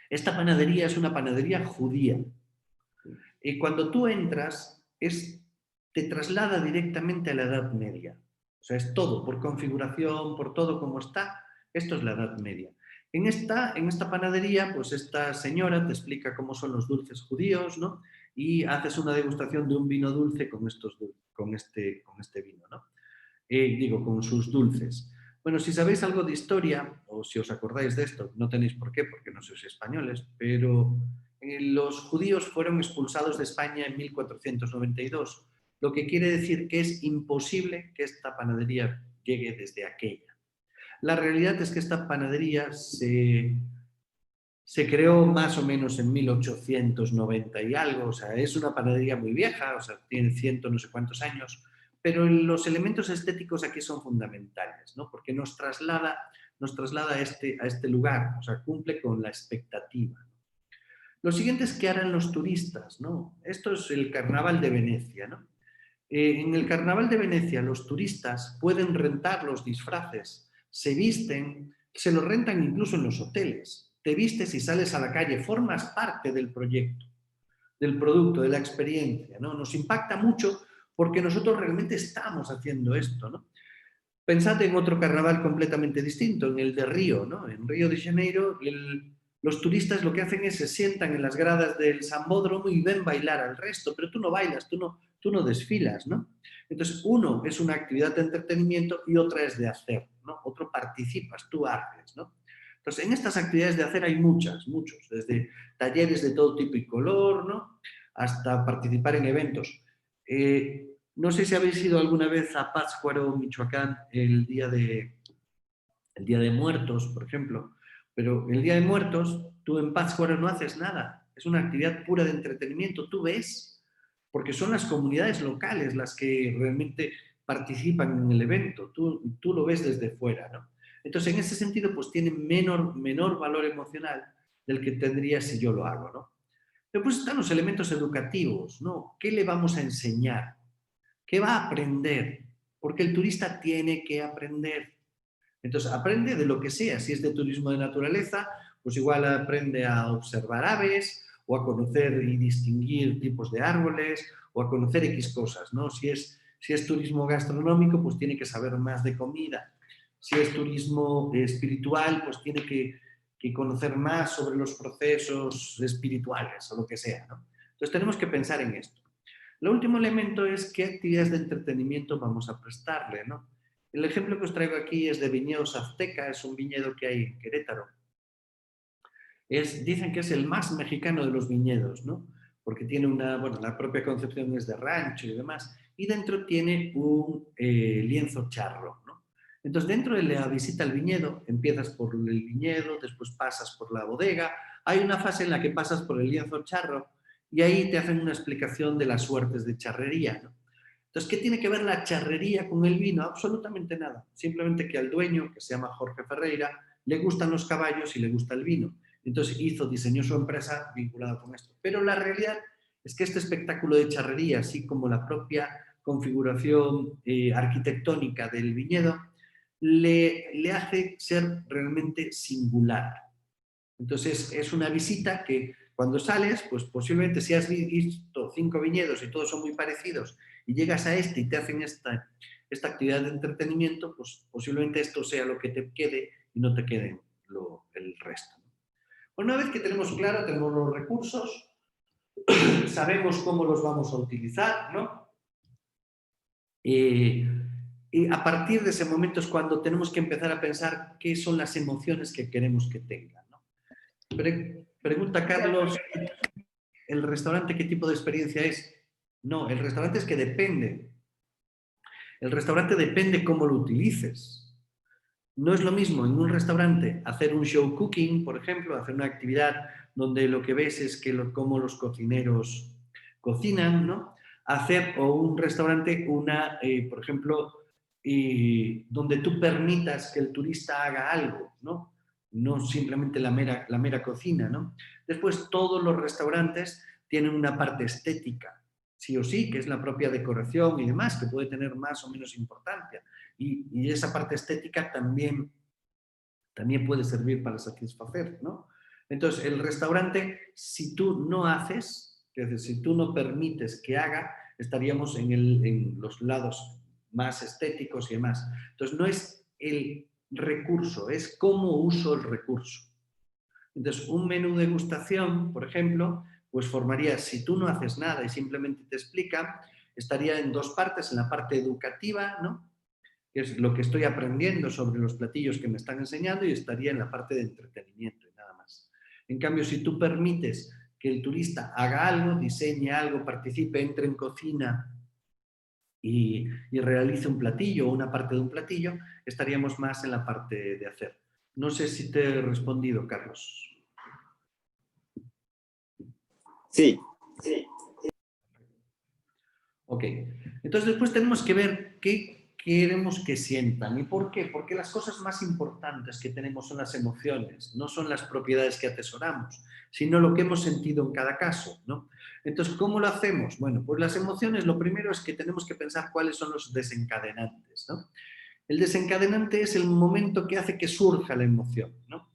A: Esta panadería es una panadería judía. Y cuando tú entras, te traslada directamente a la Edad Media. O sea, es todo, por configuración, por todo como está, esto es la Edad Media. En esta panadería, pues esta señora te explica cómo son los dulces judíos, ¿no? Y haces una degustación de un vino dulce con este vino, ¿no? Con sus dulces. Bueno, si sabéis algo de historia, o si os acordáis de esto, no tenéis por qué, porque no sois españoles, pero los judíos fueron expulsados de España en 1492, lo que quiere decir que es imposible que esta panadería llegue desde aquella. La realidad es que esta panadería se creó más o menos en 1890 y algo, o sea, es una panadería muy vieja, o sea, tiene 100 no sé cuántos años, pero los elementos estéticos aquí son fundamentales, ¿no? Porque nos traslada a este lugar, o sea, cumple con la expectativa. Lo siguiente es qué harán los turistas, ¿no? Esto es el Carnaval de Venecia, ¿no? En el Carnaval de Venecia los turistas pueden rentar los disfraces, se visten, se los rentan incluso en los hoteles. Te vistes y sales a la calle, formas parte del proyecto, del producto, de la experiencia, ¿no? Nos impacta mucho porque nosotros realmente estamos haciendo esto, ¿no? Pensad en otro carnaval completamente distinto, en el de Río, ¿no? En Río de Janeiro, los turistas lo que hacen es se sientan en las gradas del Sambódromo y ven bailar al resto, pero tú no bailas, tú no desfilas, ¿no? Entonces, uno es una actividad de entretenimiento y otra es de hacer, ¿no? Otro participas, tú haces, ¿no? Entonces, en estas actividades de hacer hay muchos, desde talleres de todo tipo y color, ¿no? Hasta participar en eventos. No sé si habéis ido alguna vez a Pátzcuaro, Michoacán, el Día de Muertos, por ejemplo, pero el Día de Muertos, tú en Pátzcuaro no haces nada, es una actividad pura de entretenimiento, tú ves, porque son las comunidades locales las que realmente participan en el evento, tú lo ves desde fuera, ¿no? Entonces, en ese sentido, pues tiene menor valor emocional del que tendría si yo lo hago, ¿no? Después están los elementos educativos, ¿no? ¿Qué le vamos a enseñar? ¿Qué va a aprender? Porque el turista tiene que aprender. Entonces, aprende de lo que sea. Si es de turismo de naturaleza, pues igual aprende a observar aves o a conocer y distinguir tipos de árboles o a conocer X cosas, ¿no? Si es turismo gastronómico, pues tiene que saber más de comida. Si es turismo espiritual, pues tiene que conocer más sobre los procesos espirituales o lo que sea, ¿no? Entonces, tenemos que pensar en esto. El último elemento es qué actividades de entretenimiento vamos a prestarle, ¿no? El ejemplo que os traigo aquí es de Viñedos Azteca, es un viñedo que hay en Querétaro. Dicen que es el más mexicano de los viñedos, ¿no? Porque tiene la propia concepción es de rancho y demás, y dentro tiene un lienzo charro, ¿no? Entonces, dentro de la visita al viñedo, empiezas por el viñedo, después pasas por la bodega, hay una fase en la que pasas por el lienzo charro y ahí te hacen una explicación de las suertes de charrería, ¿no? Entonces, ¿qué tiene que ver la charrería con el vino? Absolutamente nada. Simplemente que al dueño, que se llama Jorge Ferreira, le gustan los caballos y le gusta el vino. Entonces diseñó su empresa vinculada con esto. Pero la realidad es que este espectáculo de charrería, así como la propia configuración arquitectónica del viñedo, le hace ser realmente singular. Entonces, es una visita que cuando sales, pues posiblemente si has visto 5 viñedos y todos son muy parecidos y llegas a este y te hacen esta actividad de entretenimiento, pues posiblemente esto sea lo que te quede y no te quede el resto. Una vez que tenemos claro, tenemos los recursos, sabemos cómo los vamos a utilizar, ¿no? Y a partir de ese momento es cuando tenemos que empezar a pensar qué son las emociones que queremos que tengan, ¿no? Pregunta Carlos, ¿el restaurante qué tipo de experiencia es? No, el restaurante es que depende. El restaurante depende cómo lo utilices. No es lo mismo en un restaurante hacer un show cooking, por ejemplo, hacer una actividad donde lo que ves es cómo los cocineros cocinan, ¿no? Hacer o un restaurante, por ejemplo, donde tú permitas que el turista haga algo, ¿no? No simplemente la mera cocina, ¿no? Después, todos los restaurantes tienen una parte estética, sí o sí, que es la propia decoración y demás, que puede tener más o menos importancia. Y esa parte estética también puede servir para satisfacer, ¿no? Entonces, el restaurante, si tú no haces, es decir, si tú no permites que haga, estaríamos en los lados más estéticos y demás. Entonces, no es el recurso, es cómo uso el recurso. Entonces, un menú de degustación, por ejemplo, pues formaría, si tú no haces nada y simplemente te explica, estaría en 2 partes, en la parte educativa, ¿no? Que es lo que estoy aprendiendo sobre los platillos que me están enseñando, y estaría en la parte de entretenimiento y nada más. En cambio, si tú permites que el turista haga algo, diseñe algo, participe, entre en cocina y realice un platillo o una parte de un platillo, estaríamos más en la parte de hacer. No sé si te he respondido, Carlos.
B: Sí.
A: Ok. Entonces después tenemos que ver qué queremos que sientan. ¿Y por qué? Porque las cosas más importantes que tenemos son las emociones, no son las propiedades que atesoramos, sino lo que hemos sentido en cada caso, ¿no? Entonces, ¿cómo lo hacemos? Bueno, pues las emociones, lo primero es que tenemos que pensar cuáles son los desencadenantes, ¿no? El desencadenante es el momento que hace que surja la emoción, ¿no?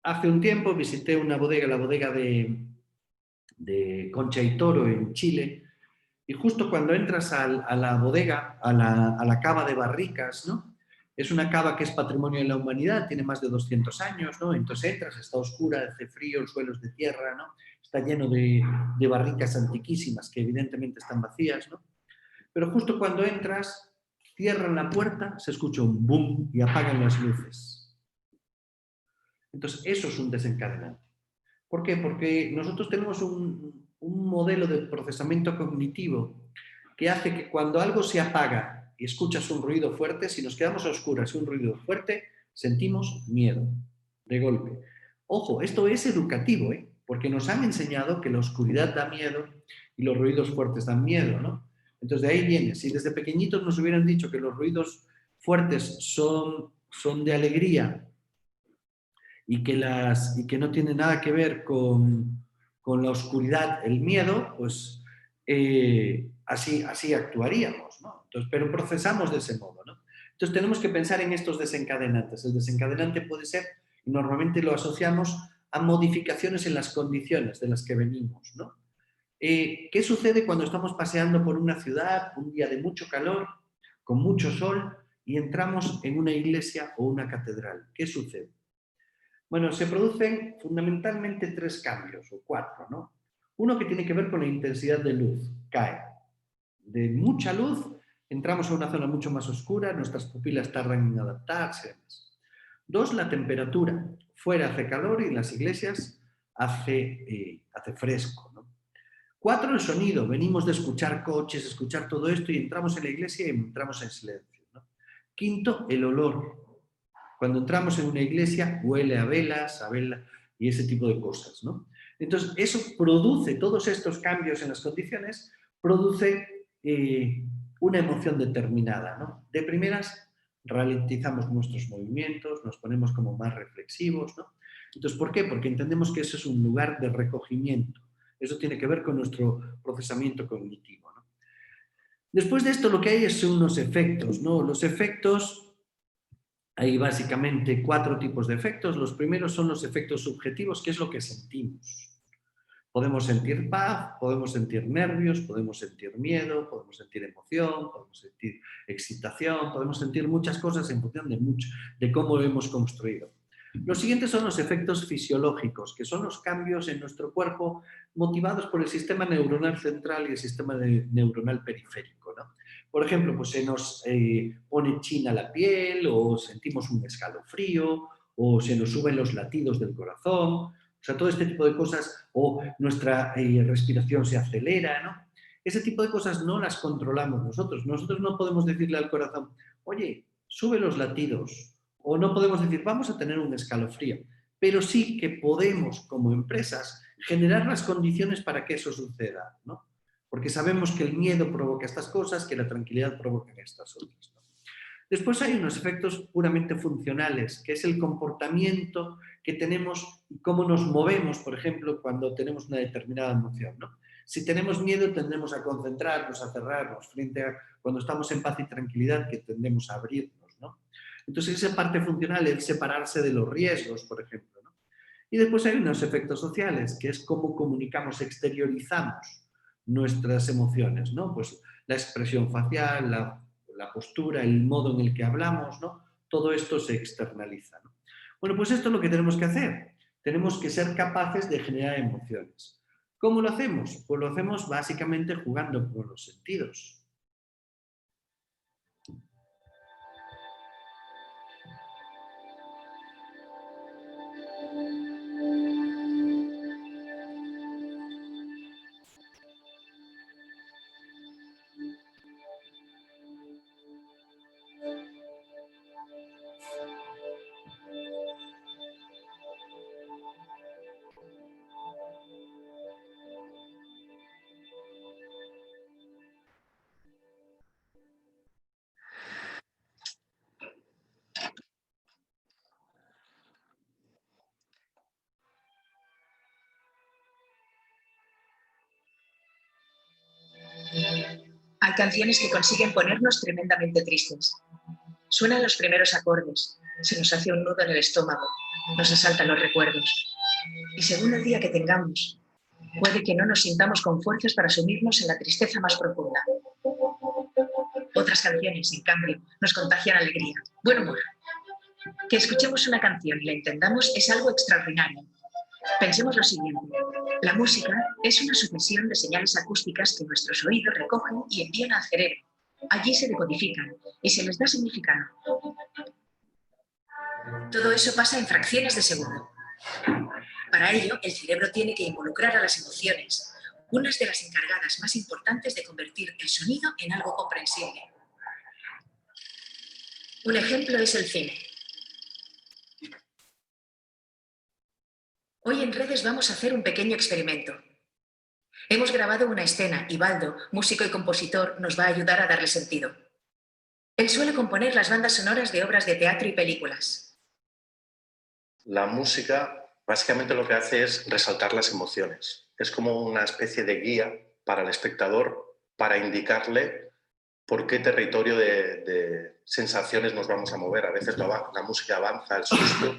A: Hace un tiempo visité una bodega, la bodega de Concha y Toro en Chile, y justo cuando entras a la bodega, a la cava de barricas, ¿no? Es una cava que es patrimonio de la humanidad, tiene más de 200 años, ¿no? Entonces entras, está oscura, hace frío, el suelo es de tierra, ¿no? Está lleno de barricas antiquísimas que evidentemente están vacías, ¿no? Pero justo cuando entras, cierran la puerta, se escucha un boom y apagan las luces. Entonces, eso es un desencadenante. ¿Por qué? Porque nosotros tenemos un modelo de procesamiento cognitivo que hace que cuando algo se apaga y escuchas un ruido fuerte, si nos quedamos a oscuras y un ruido fuerte, sentimos miedo, de golpe. Ojo, esto es educativo, ¿eh? Porque nos han enseñado que la oscuridad da miedo y los ruidos fuertes dan miedo, ¿no? Entonces de ahí viene, si desde pequeñitos nos hubieran dicho que los ruidos fuertes son de alegría y que no tiene nada que ver con la oscuridad, el miedo, pues así actuaríamos, ¿no? Entonces, pero procesamos de ese modo, ¿no? Entonces tenemos que pensar en estos desencadenantes. El desencadenante puede ser, y normalmente lo asociamos a modificaciones en las condiciones de las que venimos, ¿no? ¿Qué sucede cuando estamos paseando por una ciudad, un día de mucho calor, con mucho sol, y entramos en una iglesia o una catedral? ¿Qué sucede? Bueno, se producen fundamentalmente 3 cambios, o 4, ¿no? Uno que tiene que ver con la intensidad de luz, cae. De mucha luz entramos a una zona mucho más oscura, nuestras pupilas tardan en adaptarse. 2, la temperatura. Fuera hace calor y en las iglesias hace fresco, ¿no? 4, el sonido. Venimos de escuchar coches, escuchar todo esto y entramos en la iglesia y entramos en silencio, ¿no? 5, el olor. Cuando entramos en una iglesia huele a velas y ese tipo de cosas, ¿no? Entonces, eso produce, todos estos cambios en las condiciones, produce una emoción determinada, ¿no? De primeras, ralentizamos nuestros movimientos, nos ponemos como más reflexivos, ¿no? Entonces, ¿por qué? Porque entendemos que eso es un lugar de recogimiento. Eso tiene que ver con nuestro procesamiento cognitivo, ¿no? Después de esto, lo que hay son unos efectos, ¿no? Los efectos... Hay básicamente 4 tipos de efectos. Los primeros son los efectos subjetivos, que es lo que sentimos. Podemos sentir paz, podemos sentir nervios, podemos sentir miedo, podemos sentir emoción, podemos sentir excitación, podemos sentir muchas cosas en función de cómo lo hemos construido. Los siguientes son los efectos fisiológicos, que son los cambios en nuestro cuerpo motivados por el sistema neuronal central y el sistema neuronal periférico, ¿no? Por ejemplo, pues se nos pone china la piel, o sentimos un escalofrío, o se nos suben los latidos del corazón, o sea, todo este tipo de cosas, o nuestra respiración se acelera, ¿no? Ese tipo de cosas no las controlamos nosotros. Nosotros no podemos decirle al corazón, oye, sube los latidos, o no podemos decir, vamos a tener un escalofrío, pero sí que podemos, como empresas, generar las condiciones para que eso suceda, ¿no? Porque sabemos que el miedo provoca estas cosas, que la tranquilidad provoca estas otras, ¿no? Después hay unos efectos puramente funcionales, que es el comportamiento que tenemos y cómo nos movemos, por ejemplo, cuando tenemos una determinada emoción, ¿no? Si tenemos miedo, tendemos a concentrarnos, a cerrarnos, frente a cuando estamos en paz y tranquilidad, que tendemos a abrirnos, ¿no? Entonces, esa parte funcional es separarse de los riesgos, por ejemplo, ¿no? Y después hay unos efectos sociales, que es cómo comunicamos, exteriorizamos nuestras emociones, ¿no? Pues la expresión facial, la postura, el modo en el que hablamos, ¿no? Todo esto se externaliza, ¿no? Bueno, pues esto es lo que tenemos que hacer. Tenemos que ser capaces de generar emociones. ¿Cómo lo hacemos? Pues lo hacemos básicamente jugando con los sentidos.
E: Hay canciones que consiguen ponernos tremendamente tristes. Suenan los primeros acordes, se nos hace un nudo en el estómago, nos asaltan los recuerdos. Y según el día que tengamos, puede que no nos sintamos con fuerzas para sumirnos en la tristeza más profunda. Otras canciones, en cambio, nos contagian alegría, buen humor. Que escuchemos una canción y la entendamos es algo extraordinario. Pensemos lo siguiente. La música es una sucesión de señales acústicas que nuestros oídos recogen y envían al cerebro. Allí se decodifican y se les da significado. Todo eso pasa en fracciones de segundo. Para ello, el cerebro tiene que involucrar a las emociones, unas de las encargadas más importantes de convertir el sonido en algo comprensible. Un ejemplo es el cine. Hoy en redes vamos a hacer un pequeño experimento. Hemos grabado una escena y Baldo, músico y compositor, nos va a ayudar a darle sentido. Él suele componer las bandas sonoras de obras de teatro y películas.
F: La música básicamente lo que hace es resaltar las emociones. Es como una especie de guía para el espectador para indicarle por qué territorio de sensaciones nos vamos a mover. A veces la música avanza al susto,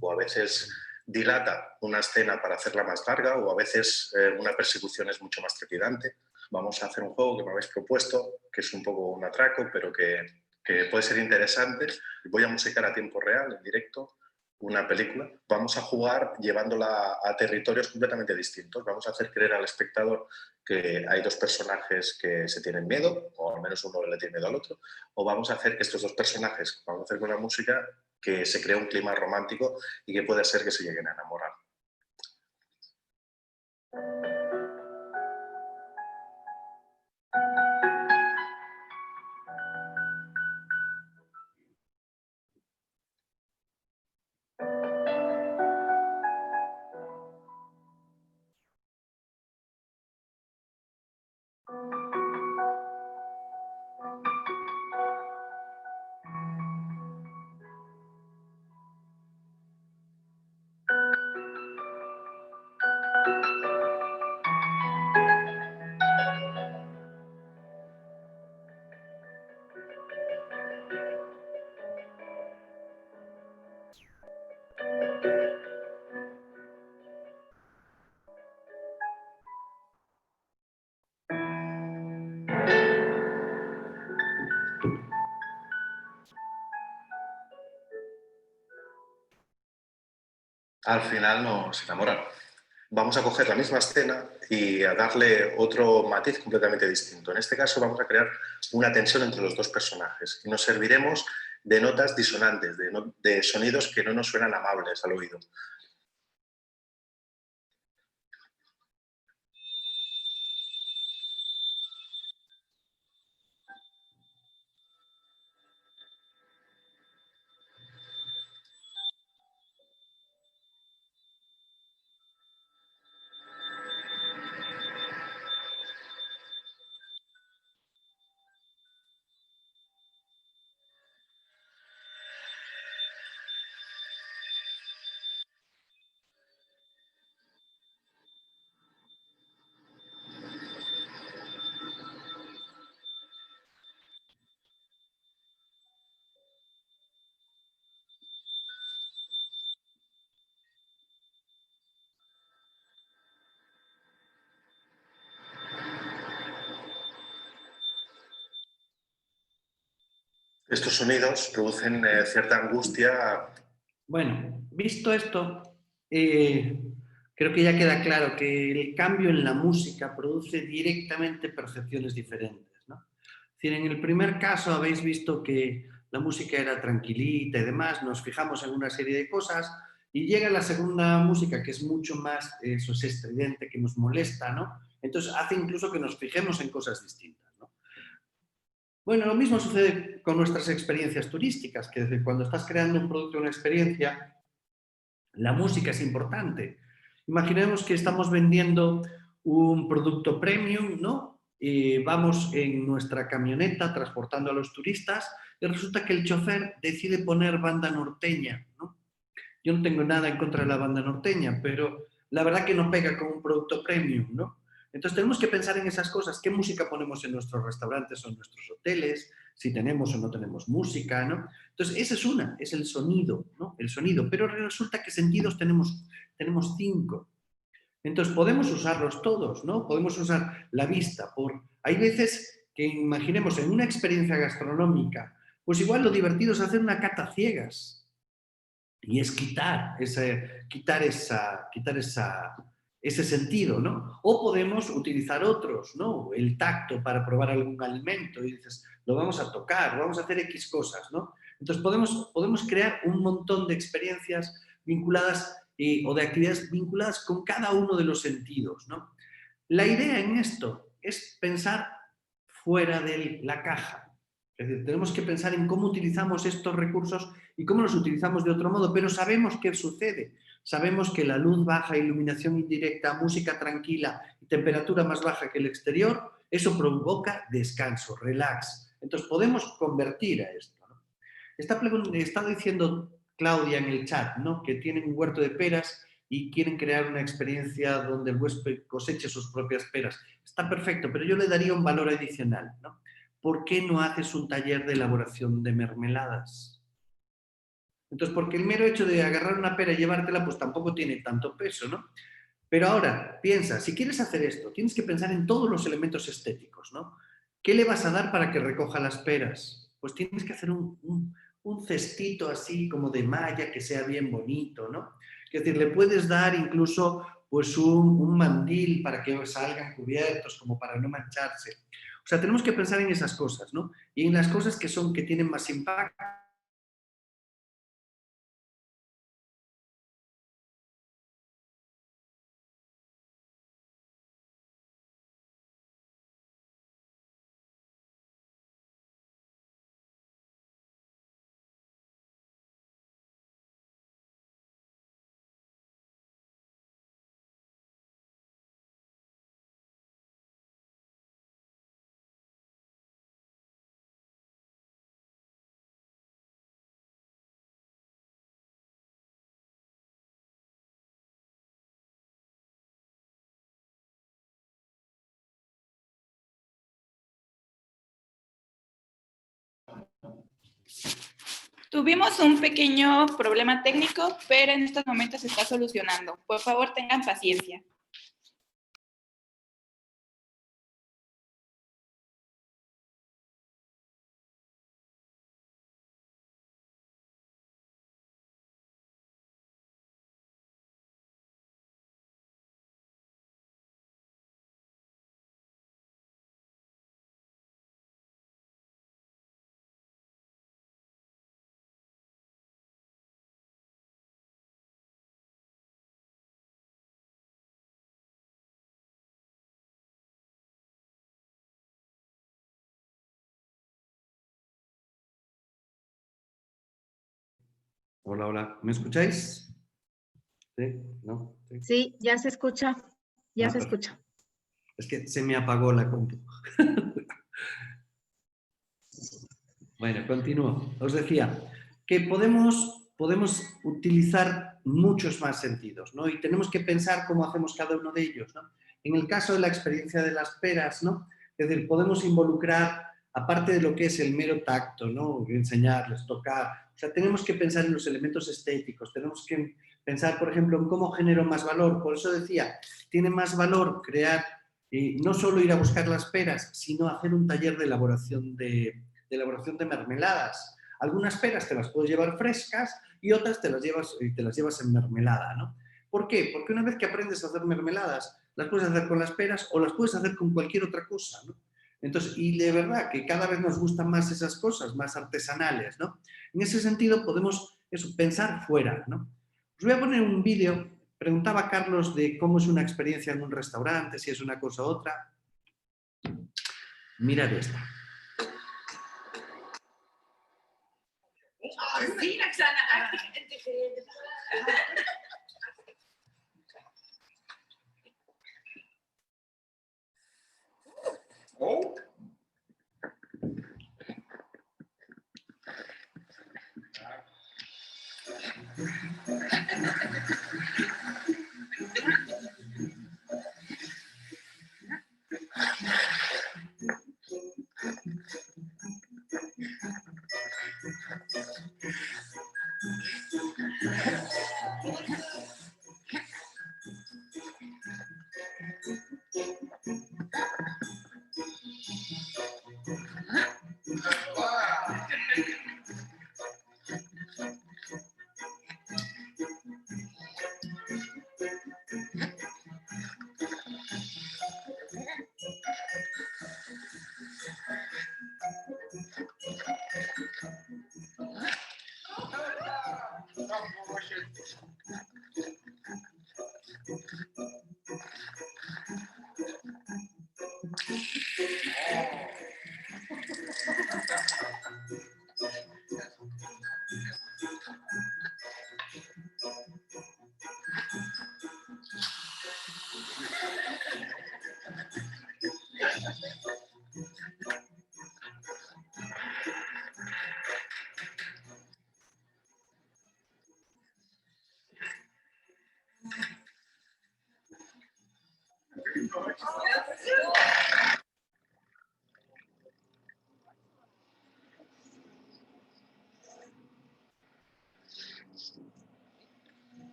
F: o a veces dilata una escena para hacerla más larga, o a veces una persecución es mucho más trepidante. Vamos a hacer un juego que me habéis propuesto, que es un poco un atraco, pero que puede ser interesante. Voy a musicar a tiempo real, en directo, una película. Vamos a jugar llevándola a territorios completamente distintos. Vamos a hacer creer al espectador que hay dos personajes que se tienen miedo, o al menos uno le tiene miedo al otro, o vamos a hacer que estos dos personajes, vamos a hacer con la música, que se cree un clima romántico y que puede ser que se lleguen a enamorar. Al final nos enamoran. Vamos a coger la misma escena y a darle otro matiz completamente distinto. En este caso vamos a crear una tensión entre los dos personajes y nos serviremos de notas disonantes, de sonidos que no nos suenan amables al oído. Estos sonidos producen cierta angustia.
A: Bueno, visto esto, creo que ya queda claro que el cambio en la música produce directamente percepciones diferentes, ¿no? Es decir, en el primer caso habéis visto que la música era tranquilita y demás, nos fijamos en una serie de cosas y llega la segunda música que es mucho más, eso es estridente, que nos molesta, ¿no? Entonces hace incluso que nos fijemos en cosas distintas, ¿no? Bueno, lo mismo sucede con nuestras experiencias turísticas, que desde cuando estás creando un producto o una experiencia, la música es importante. Imaginemos que estamos vendiendo un producto premium, ¿no? Vamos en nuestra camioneta transportando a los turistas y resulta que el chofer decide poner banda norteña, ¿no? Yo no tengo nada en contra de la banda norteña, pero la verdad que no pega con un producto premium, ¿no? Entonces tenemos que pensar en esas cosas. ¿Qué música ponemos en nuestros restaurantes o en nuestros hoteles? Si tenemos o no tenemos música, ¿no? Entonces, esa es una, es el sonido, ¿no? El sonido. Pero resulta que sentidos tenemos 5. Entonces, podemos usarlos todos, ¿no? Podemos usar la vista. Hay veces que imaginemos en una experiencia gastronómica, pues igual lo divertido es hacer una cata ciegas. Y es quitar ese sentido, ¿no? O podemos utilizar otros, ¿no? El tacto para probar algún alimento y dices, lo vamos a tocar, vamos a hacer X cosas, ¿no? Entonces podemos crear un montón de experiencias vinculadas o de actividades vinculadas con cada uno de los sentidos, ¿no? La idea en esto es pensar fuera de la caja. Es decir, tenemos que pensar en cómo utilizamos estos recursos y cómo los utilizamos de otro modo, pero sabemos qué sucede. Sabemos que la luz baja, iluminación indirecta, música tranquila y temperatura más baja que el exterior, eso provoca descanso, relax. Entonces podemos convertir a esto, ¿no? Está diciendo Claudia en el chat, ¿no? Que tiene un huerto de peras y quieren crear una experiencia donde el huésped coseche sus propias peras. Está perfecto, pero yo le daría un valor adicional, ¿no? ¿Por qué no haces un taller de elaboración de mermeladas? Entonces, porque el mero hecho de agarrar una pera y llevártela, pues tampoco tiene tanto peso, ¿no? Pero ahora, piensa, si quieres hacer esto, tienes que pensar en todos los elementos estéticos, ¿no? ¿Qué le vas a dar para que recoja las peras? Pues tienes que hacer un cestito así como de malla que sea bien bonito, ¿no? Es decir, le puedes dar incluso pues un mandil para que salgan cubiertos, como para no mancharse. O sea, tenemos que pensar en esas cosas, ¿no? Y en las cosas que tienen más impacto.
C: Tuvimos un pequeño problema técnico, pero en estos momentos se está solucionando. Por favor, tengan paciencia.
A: Hola, hola, ¿me escucháis? ¿Sí? ¿No? ¿Sí?
G: Sí, ya se escucha, ya se escucha.
A: Es que se me apagó la compu. Bueno, continúo. Os decía que podemos utilizar muchos más sentidos, ¿no? Y tenemos que pensar cómo hacemos cada uno de ellos, ¿no? En el caso de la experiencia de las peras, ¿no? Es decir, podemos involucrar, aparte de lo que es el mero tacto, ¿no? Enseñarles, tocar. O sea, tenemos que pensar en los elementos estéticos, tenemos que pensar, por ejemplo, en cómo genero más valor. Por eso decía, tiene más valor crear, no solo ir a buscar las peras, sino hacer un taller de elaboración de mermeladas. Algunas peras te las puedes llevar frescas y otras te las llevas en mermelada, ¿no? ¿Por qué? Porque una vez que aprendes a hacer mermeladas, las puedes hacer con las peras o las puedes hacer con cualquier otra cosa, ¿no? Entonces, y de verdad que cada vez nos gustan más esas cosas, más artesanales, ¿no? En ese sentido podemos pensar fuera, ¿no? Os voy a poner un vídeo. Preguntaba Carlos de cómo es una experiencia en un restaurante, si es una cosa u otra. Mirad esta.
D: Sí, Roxana.
F: Oh.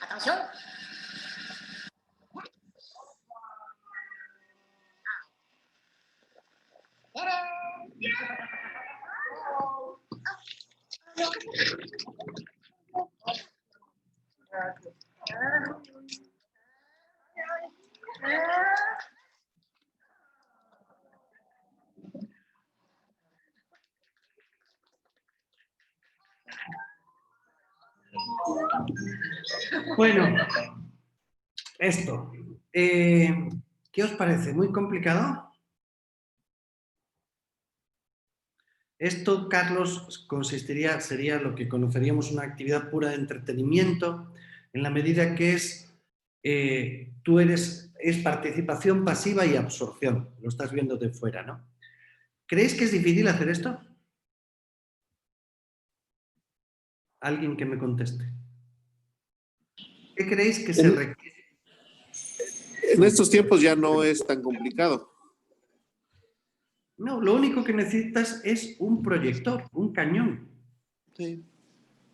D: Atención.
A: Bueno, esto. ¿Qué os parece? ¿Muy complicado? Esto, Carlos, sería lo que conoceríamos una actividad pura de entretenimiento, en la medida que es participación pasiva y absorción. Lo estás viendo de fuera, ¿no? ¿Creéis que es difícil hacer esto? Alguien que me conteste. ¿Qué creéis que se requiere?
H: En estos tiempos ya no es tan complicado.
A: No, lo único que necesitas es un proyector, un cañón.
H: Sí.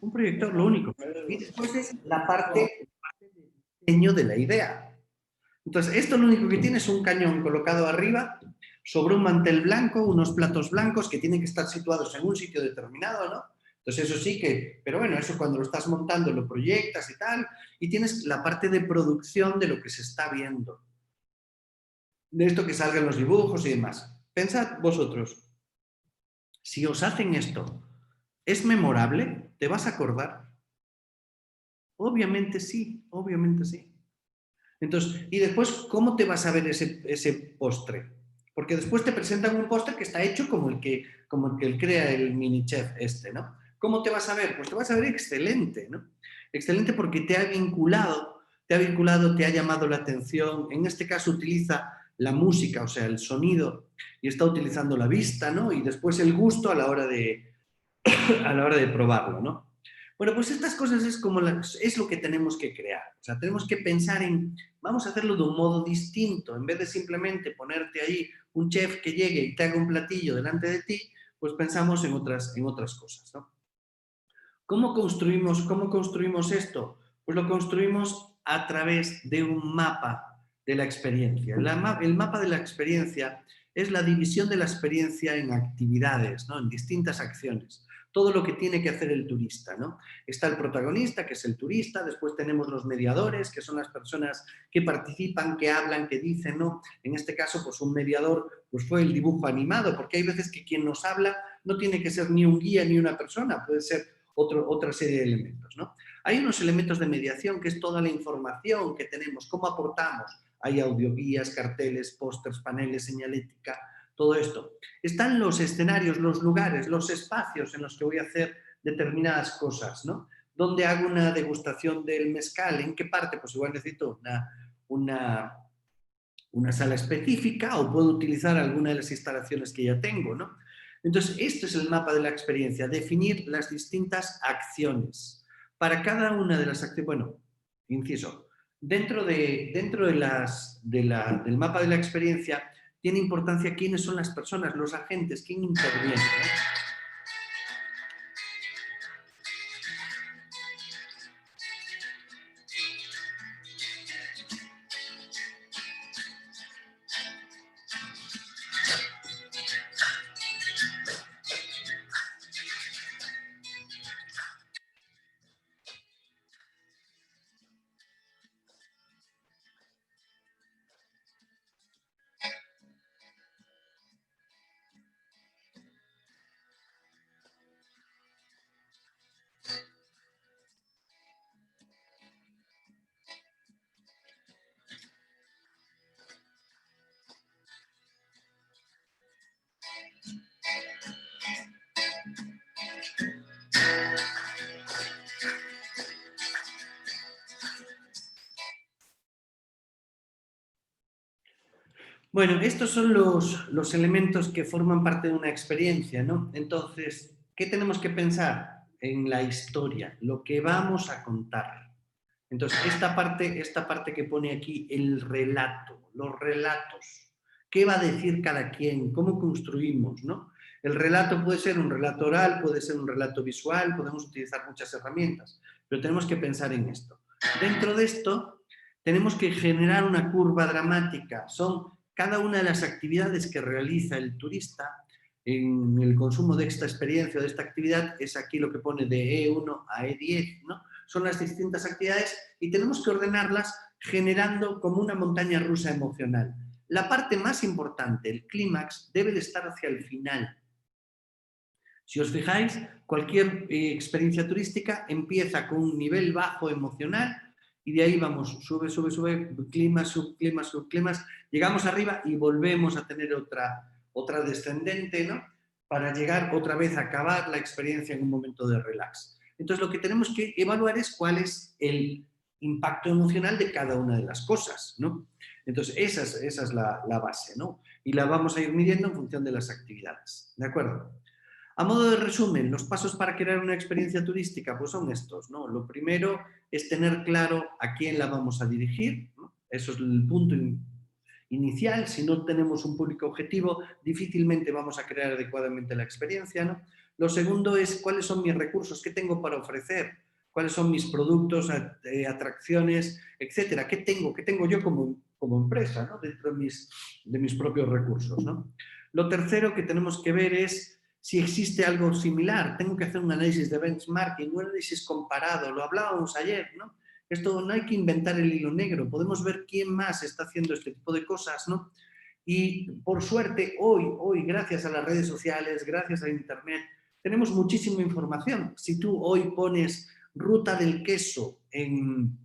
A: Un proyector, lo único. Y después es la parte de diseño de la idea. Entonces, esto lo único que tiene es un cañón colocado arriba, sobre un mantel blanco, unos platos blancos que tienen que estar situados en un sitio determinado, ¿no? Entonces, eso sí que, pero bueno, eso cuando lo estás montando lo proyectas y tal, y tienes la parte de producción de lo que se está viendo. De esto que salgan los dibujos y demás. Pensad vosotros, si os hacen esto, ¿es memorable? ¿Te vas a acordar? Obviamente sí, obviamente sí. Entonces, y después, ¿cómo te vas a ver ese postre? Porque después te presentan un postre que está hecho como el que crea el mini chef este, ¿no? ¿Cómo te vas a ver? Pues te vas a ver excelente, ¿no? Excelente porque te ha vinculado, te ha llamado la atención. En este caso utiliza la música, o sea, el sonido, y está utilizando la vista, ¿no? Y después el gusto a la hora de probarlo, ¿no? Bueno, pues estas cosas es lo que tenemos que crear. O sea, tenemos que pensar en, vamos a hacerlo de un modo distinto. En vez de simplemente ponerte ahí un chef que llegue y te haga un platillo delante de ti, pues pensamos en otras cosas, ¿no? ¿Cómo construimos esto? Pues lo construimos a través de un mapa de la experiencia. El mapa de la experiencia es la división de la experiencia en actividades, ¿no? En distintas acciones. Todo lo que tiene que hacer el turista, ¿no? Está el protagonista, que es el turista, después tenemos los mediadores, que son las personas que participan, que hablan, que dicen, ¿no? En este caso, pues un mediador pues fue el dibujo animado, porque hay veces que quien nos habla no tiene que ser ni un guía ni una persona, puede ser otra serie de elementos, ¿no? Hay unos elementos de mediación que es toda la información que tenemos, cómo aportamos. Hay audioguías, carteles, pósters, paneles, señalética, todo esto. Están los escenarios, los lugares, los espacios en los que voy a hacer determinadas cosas, ¿no? ¿Dónde hago una degustación del mezcal? ¿En qué parte? Pues igual necesito una sala específica o puedo utilizar alguna de las instalaciones que ya tengo, ¿no? Entonces, esto es el mapa de la experiencia, definir las distintas acciones. Para cada una de las acciones, bueno, inciso, dentro del mapa de la experiencia tiene importancia quiénes son las personas, los agentes, quién interviene, ¿no? Bueno, estos son los elementos que forman parte de una experiencia, ¿no? Entonces, ¿qué tenemos que pensar? En la historia, lo que vamos a contar. Entonces, esta parte que pone aquí, el relato, los relatos. ¿Qué va a decir cada quien? ¿Cómo construimos, no? El relato puede ser un relato oral, puede ser un relato visual, podemos utilizar muchas herramientas, pero tenemos que pensar en esto. Dentro de esto, tenemos que generar una curva dramática. Son cada una de las actividades que realiza el turista en el consumo de esta experiencia o de esta actividad, es aquí lo que pone de E1 a E10, ¿no? Son las distintas actividades y tenemos que ordenarlas generando como una montaña rusa emocional. La parte más importante, el clímax, debe de estar hacia el final. Si os fijáis, cualquier experiencia turística empieza con un nivel bajo emocional y de ahí vamos, sube, sube, sube, clímax, subclímax, subclímax, llegamos arriba y volvemos a tener otra descendente, ¿no? Para llegar otra vez a acabar la experiencia en un momento de relax. Entonces, lo que tenemos que evaluar es cuál es el impacto emocional de cada una de las cosas, ¿no? Entonces, esa es la base, ¿no? Y la vamos a ir midiendo en función de las actividades, ¿de acuerdo? A modo de resumen, los pasos para crear una experiencia turística pues son estos, ¿no? Lo primero es tener claro a quién la vamos a dirigir, ¿no? Eso es el punto inicial. Si no tenemos un público objetivo, difícilmente vamos a crear adecuadamente la experiencia, ¿no? Lo segundo es cuáles son mis recursos, qué tengo para ofrecer, cuáles son mis productos, atracciones, etcétera. ¿Qué tengo yo como empresa, ¿no? Dentro de mis propios recursos, ¿no? Lo tercero que tenemos que ver es si existe algo similar. Tengo que hacer un análisis de benchmarking, un análisis comparado. Lo hablábamos ayer, ¿no? Esto no hay que inventar el hilo negro. Podemos ver quién más está haciendo este tipo de cosas, ¿no? Y por suerte, hoy, gracias a las redes sociales, gracias a Internet, tenemos muchísima información. Si tú hoy pones ruta del queso en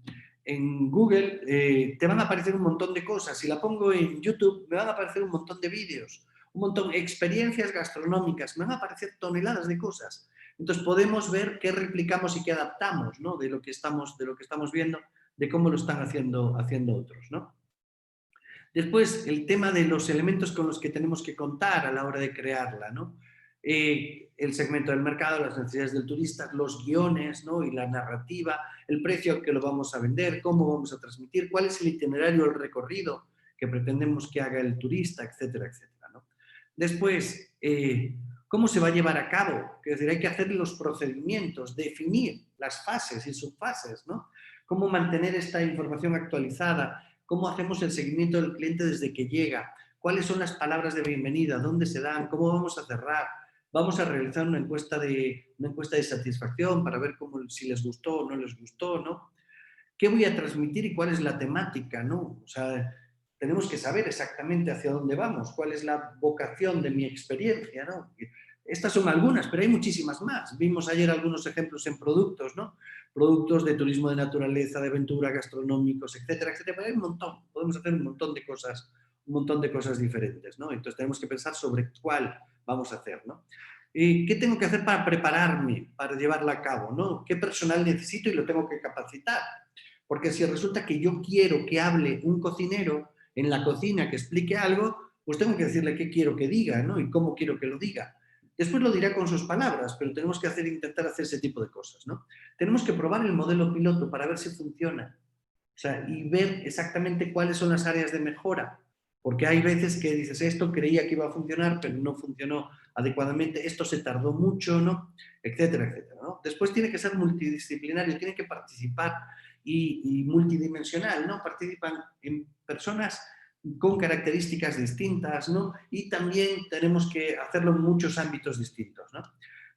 A: Google, te van a aparecer un montón de cosas. Si la pongo en YouTube, me van a aparecer un montón de vídeos, un montón de experiencias gastronómicas, me van a aparecer toneladas de cosas. Entonces podemos ver qué replicamos y qué adaptamos, ¿no? de lo que estamos viendo, de cómo lo están haciendo otros, ¿no? Después, el tema de los elementos con los que tenemos que contar a la hora de crearla, ¿no? El segmento del mercado, las necesidades del turista, los guiones, ¿no? Y la narrativa, el precio al que lo vamos a vender, cómo vamos a transmitir, cuál es el itinerario, el recorrido que pretendemos que haga el turista, etcétera, etcétera, ¿no? Después, ¿cómo se va a llevar a cabo? Es decir, hay que hacer los procedimientos, definir las fases y subfases, ¿no? Cómo mantener esta información actualizada, cómo hacemos el seguimiento del cliente desde que llega, cuáles son las palabras de bienvenida, dónde se dan, cómo vamos a cerrar. Vamos a realizar una encuesta de satisfacción para ver si les gustó o no les gustó, ¿no? ¿Qué voy a transmitir y cuál es la temática, ¿no? O sea, tenemos que saber exactamente hacia dónde vamos, cuál es la vocación de mi experiencia, ¿no? Estas son algunas, pero hay muchísimas más. Vimos ayer algunos ejemplos en productos, ¿no? Productos de turismo de naturaleza, de aventura, gastronómicos, etcétera, etcétera. Pero hay un montón, podemos hacer un montón de cosas diferentes, ¿no? Entonces tenemos que pensar sobre cuál vamos a hacer, ¿no? ¿Qué tengo que hacer para prepararme, para llevarla a cabo, ¿no? ¿Qué personal necesito y lo tengo que capacitar? Porque si resulta que yo quiero que hable un cocinero en la cocina que explique algo, pues tengo que decirle qué quiero que diga, ¿no? Y cómo quiero que lo diga. Después lo dirá con sus palabras, pero tenemos que intentar hacer ese tipo de cosas, ¿no? Tenemos que probar el modelo piloto para ver si funciona. O sea, y ver exactamente cuáles son las áreas de mejora. Porque hay veces que dices, esto creía que iba a funcionar, pero no funcionó adecuadamente, esto se tardó mucho, ¿no? Etcétera, etcétera, ¿no? Después tiene que ser multidisciplinario, tiene que participar y multidimensional, ¿no? Participan en personas con características distintas, ¿no? Y también tenemos que hacerlo en muchos ámbitos distintos, ¿no?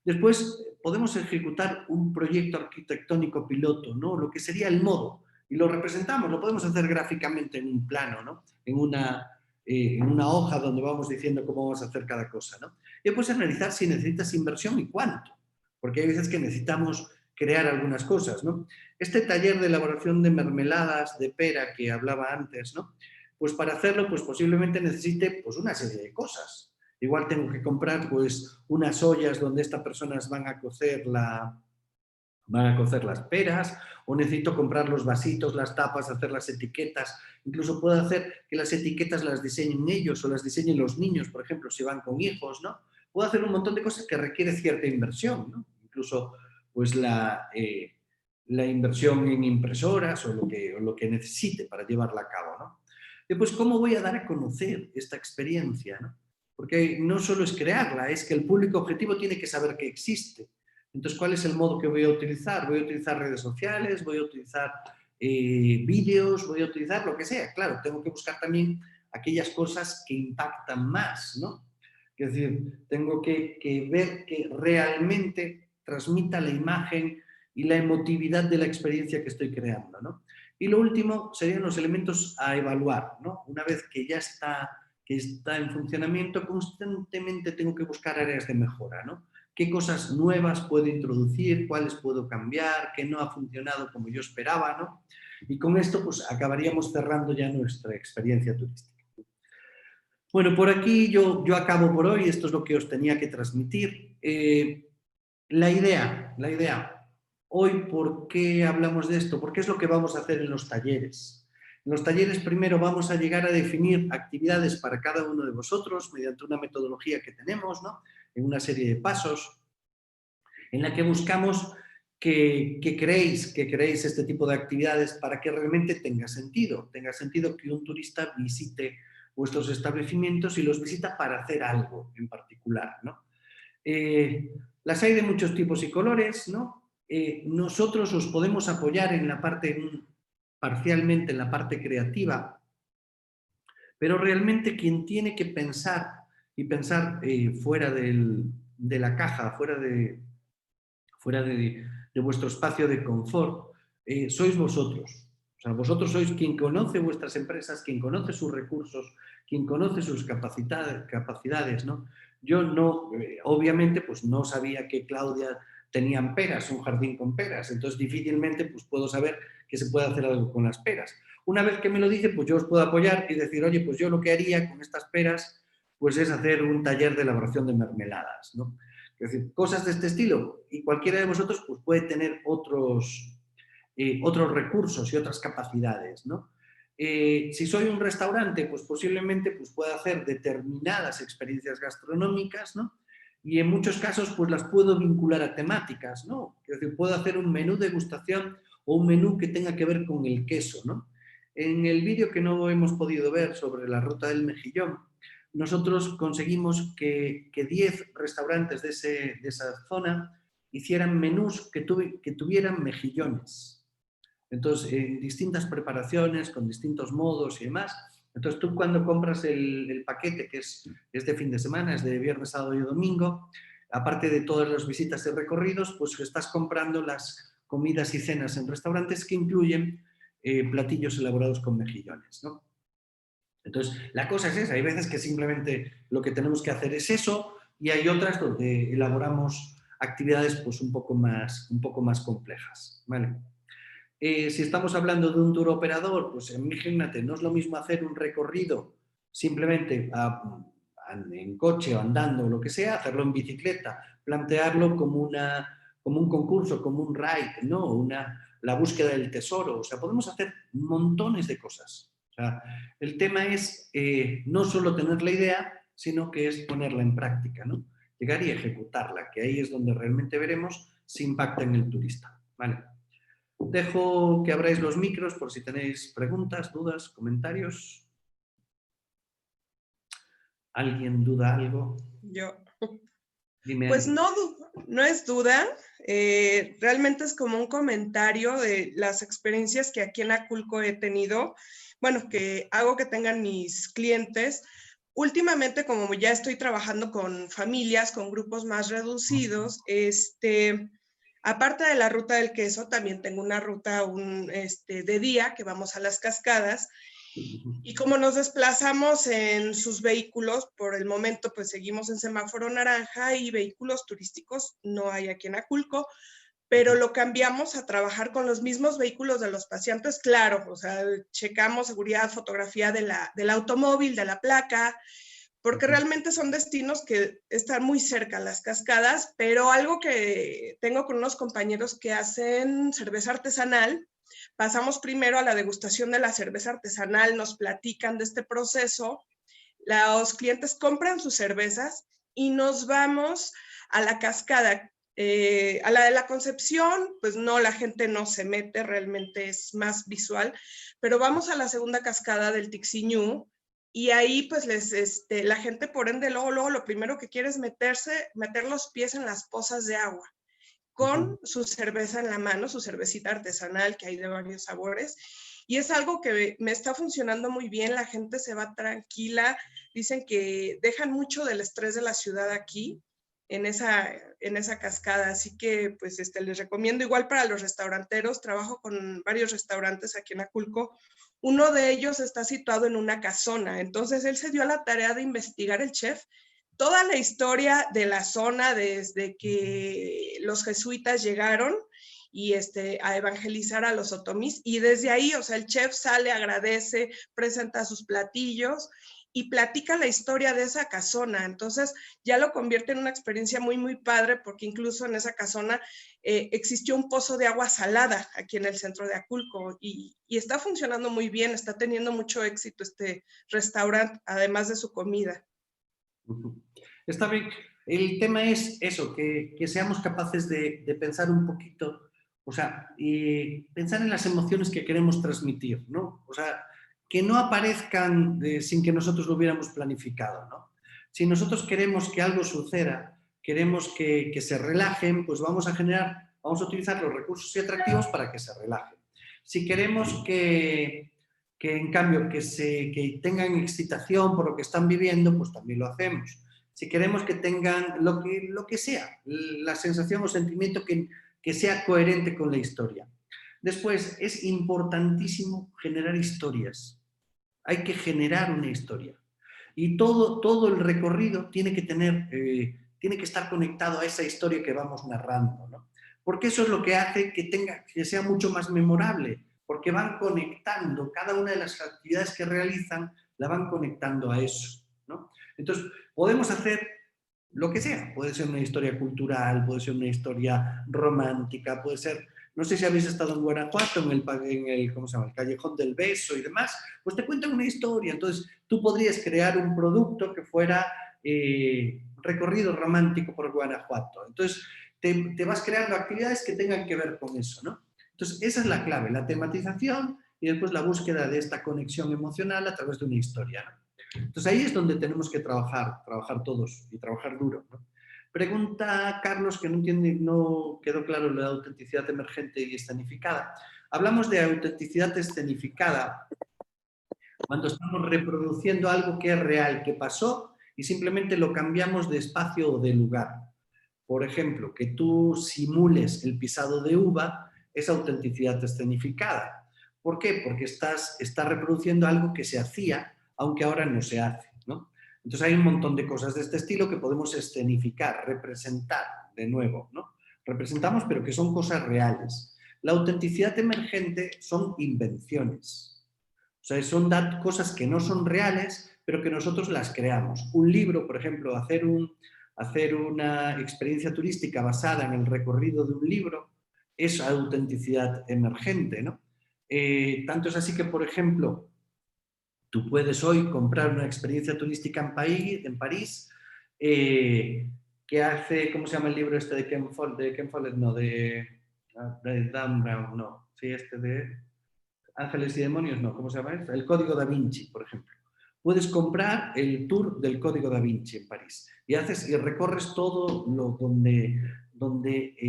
A: Después podemos ejecutar un proyecto arquitectónico piloto, ¿no? Lo que sería el modo, y lo representamos, lo podemos hacer gráficamente en un plano, ¿no? En una hoja donde vamos diciendo cómo vamos a hacer cada cosa, ¿no? Y después analizar si necesitas inversión y cuánto, porque hay veces que necesitamos crear algunas cosas, ¿no? Este taller de elaboración de mermeladas de pera que hablaba antes, ¿no? Pues para hacerlo, pues posiblemente necesite pues una serie de cosas. Igual tengo que comprar pues unas ollas donde estas personas van a cocer van a cocer las peras, o necesito comprar los vasitos, las tapas, hacer las etiquetas. Incluso puedo hacer que las etiquetas las diseñen ellos o las diseñen los niños, por ejemplo, si van con hijos, ¿no? Puedo hacer un montón de cosas que requiere cierta inversión, ¿no? Incluso pues la inversión en impresoras o lo que necesite para llevarla a cabo, ¿no? Después, ¿cómo voy a dar a conocer esta experiencia, ¿no? Porque no solo es crearla, es que el público objetivo tiene que saber que existe. Entonces, ¿cuál es el modo que voy a utilizar? ¿Voy a utilizar redes sociales? ¿Voy a utilizar vídeos? ¿Voy a utilizar lo que sea? Claro, tengo que buscar también aquellas cosas que impactan más, ¿no? Es decir, tengo que ver que realmente transmita la imagen y la emotividad de la experiencia que estoy creando, ¿no? Y lo último serían los elementos a evaluar, ¿no? Una vez que ya está en funcionamiento, constantemente tengo que buscar áreas de mejora, ¿no? ¿Qué cosas nuevas puedo introducir? ¿Cuáles puedo cambiar? ¿Qué no ha funcionado como yo esperaba, ¿no? Y con esto pues acabaríamos cerrando ya nuestra experiencia turística. Bueno, por aquí yo acabo por hoy. Esto es lo que os tenía que transmitir. La idea. Hoy, ¿por qué hablamos de esto? Porque es lo que vamos a hacer en los talleres. En los talleres primero vamos a llegar a definir actividades para cada uno de vosotros mediante una metodología que tenemos, ¿no? En una serie de pasos en la que buscamos que creéis este tipo de actividades para que realmente tenga sentido que un turista visite vuestros establecimientos y los visita para hacer algo en particular, ¿no? Las hay de muchos tipos y colores, ¿no? Nosotros os podemos apoyar en la parte, parcialmente en la parte creativa, pero realmente quien tiene que pensar y pensar fuera de la caja, fuera de vuestro espacio de confort, sois vosotros. O sea, vosotros sois quien conoce vuestras empresas, quien conoce sus recursos, quien conoce sus capacidades, ¿no? Yo no, obviamente, pues no sabía que Claudia tenían peras, un jardín con peras, entonces difícilmente pues puedo saber que se puede hacer algo con las peras. Una vez que me lo dice, pues yo os puedo apoyar y decir, oye, pues yo lo que haría con estas peras pues es hacer un taller de elaboración de mermeladas, ¿no? Es decir, cosas de este estilo. Y cualquiera de vosotros pues, puede tener otros recursos y otras capacidades, ¿no? Si soy un restaurante, pues posiblemente pues, pueda hacer determinadas experiencias gastronómicas, ¿no? Y en muchos casos pues las puedo vincular a temáticas, ¿no? Es decir, puedo hacer un menú degustación o un menú que tenga que ver con el queso, ¿no? En el vídeo que no hemos podido ver sobre la ruta del mejillón, nosotros conseguimos que 10 restaurantes de esa zona hicieran menús que tuvieran mejillones. Entonces, en distintas preparaciones, con distintos modos y demás. Entonces, tú cuando compras el paquete, que es de fin de semana, es de viernes, sábado y domingo, aparte de todas las visitas y recorridos, pues estás comprando las comidas y cenas en restaurantes que incluyen platillos elaborados con mejillones, ¿no? Entonces, la cosa es esa. Hay veces que simplemente lo que tenemos que hacer es eso y hay otras donde elaboramos actividades pues, un poco más complejas, ¿vale? Si estamos hablando de un tour operador, pues imagínate, no es lo mismo hacer un recorrido simplemente en coche o andando o lo que sea, hacerlo en bicicleta, plantearlo como un concurso, como un ride, ¿no? La búsqueda del tesoro. O sea, podemos hacer montones de cosas. O sea, el tema es no solo tener la idea, sino que es ponerla en práctica, ¿no? Llegar y ejecutarla, que ahí es donde realmente veremos si impacta en el turista, ¿vale? Dejo que abráis los micros por si tenéis preguntas, dudas, comentarios. ¿Alguien duda algo?
I: Yo.
A: Dime.
I: Pues no es duda, realmente es como un comentario de las experiencias que aquí en Aculco he tenido, bueno, que hago que tengan mis clientes. Últimamente, como ya estoy trabajando con familias, con grupos más reducidos, aparte de la ruta del queso, también tengo una ruta de día que vamos a las cascadas. Y como nos desplazamos en sus vehículos, por el momento pues seguimos en semáforo naranja y vehículos turísticos no hay aquí en Aculco, pero lo cambiamos a trabajar con los mismos vehículos de los paseantes, claro, o sea, checamos seguridad, fotografía del automóvil, de la placa, porque realmente son destinos que están muy cerca, las cascadas, pero algo que tengo con unos compañeros que hacen cerveza artesanal, pasamos primero a la degustación de la cerveza artesanal, nos platican de este proceso, los clientes compran sus cervezas y nos vamos a la cascada. A la de la Concepción, pues no, la gente no se mete, realmente es más visual, pero vamos a la segunda cascada del Tixiñú y ahí pues la gente por ende luego lo primero que quiere es meter los pies en las pozas de agua con su cerveza en la mano, su cervecita artesanal que hay de varios sabores. Y es algo que me está funcionando muy bien, la gente se va tranquila, dicen que dejan mucho del estrés de la ciudad aquí, en esa cascada, así que pues les recomiendo igual para los restauranteros, trabajo con varios restaurantes aquí en Aculco, uno de ellos está situado en una casona, entonces él se dio a la tarea de investigar, el chef, toda la historia de la zona desde que los jesuitas llegaron y a evangelizar a los otomís, y desde ahí, o sea, el chef sale, agradece, presenta sus platillos y platica la historia de esa casona. Entonces ya lo convierte en una experiencia muy, muy padre, porque incluso en esa casona existió un pozo de agua salada aquí en el centro de Aculco y está funcionando muy bien, está teniendo mucho éxito este restaurante, además de su comida.
A: Está bien. El tema es eso, que seamos capaces de pensar un poquito, o sea, y pensar en las emociones que queremos transmitir, ¿no? O sea, que no aparezcan sin que nosotros lo hubiéramos planificado, ¿no? Si nosotros queremos que algo suceda, queremos que se relajen, pues vamos a utilizar los recursos y atractivos para que se relajen. Si queremos que en cambio, que tengan excitación por lo que están viviendo, pues también lo hacemos. Si queremos que tengan lo que sea, la sensación o sentimiento que sea coherente con la historia. Después, es importantísimo generar historias. Hay que generar una historia. Y todo el recorrido tiene que estar conectado a esa historia que vamos narrando, ¿no? Porque eso es lo que hace que sea mucho más memorable, porque van conectando, cada una de las actividades que realizan la van conectando a eso, ¿no? Entonces, podemos hacer lo que sea, puede ser una historia cultural, puede ser una historia romántica, puede ser, no sé si habéis estado en Guanajuato, en el ¿cómo se llama? El Callejón del Beso y demás, pues te cuentan una historia, entonces tú podrías crear un producto que fuera recorrido romántico por Guanajuato, entonces te vas creando actividades que tengan que ver con eso, ¿no? Entonces esa es la clave, la tematización y después la búsqueda de esta conexión emocional a través de una historia, ¿no? Entonces ahí es donde tenemos que trabajar todos y trabajar duro, ¿no? Pregunta Carlos, que no quedó claro la autenticidad emergente y escenificada. Hablamos de autenticidad escenificada cuando estamos reproduciendo algo que es real, que pasó, y simplemente lo cambiamos de espacio o de lugar. Por ejemplo, que tú simules el pisado de uva es autenticidad escenificada. ¿Por qué? Porque estás reproduciendo algo que se hacía, aunque ahora no se hace, ¿no? Entonces hay un montón de cosas de este estilo que podemos escenificar, representar de nuevo, ¿no? Representamos, pero que son cosas reales. La autenticidad emergente son invenciones. O sea, son cosas que no son reales, pero que nosotros las creamos. Un libro, por ejemplo, hacer una experiencia turística basada en el recorrido de un libro es autenticidad emergente, ¿no? Tanto es así que, por ejemplo, tú puedes hoy comprar una experiencia turística en París que hace, ¿cómo se llama el libro este de Ken Follett? No, de Dan Brown, no. Sí, de Ángeles y Demonios, no. ¿Cómo se llama esto? El Código Da Vinci, por ejemplo. Puedes comprar el tour del Código Da Vinci en París y recorres todo donde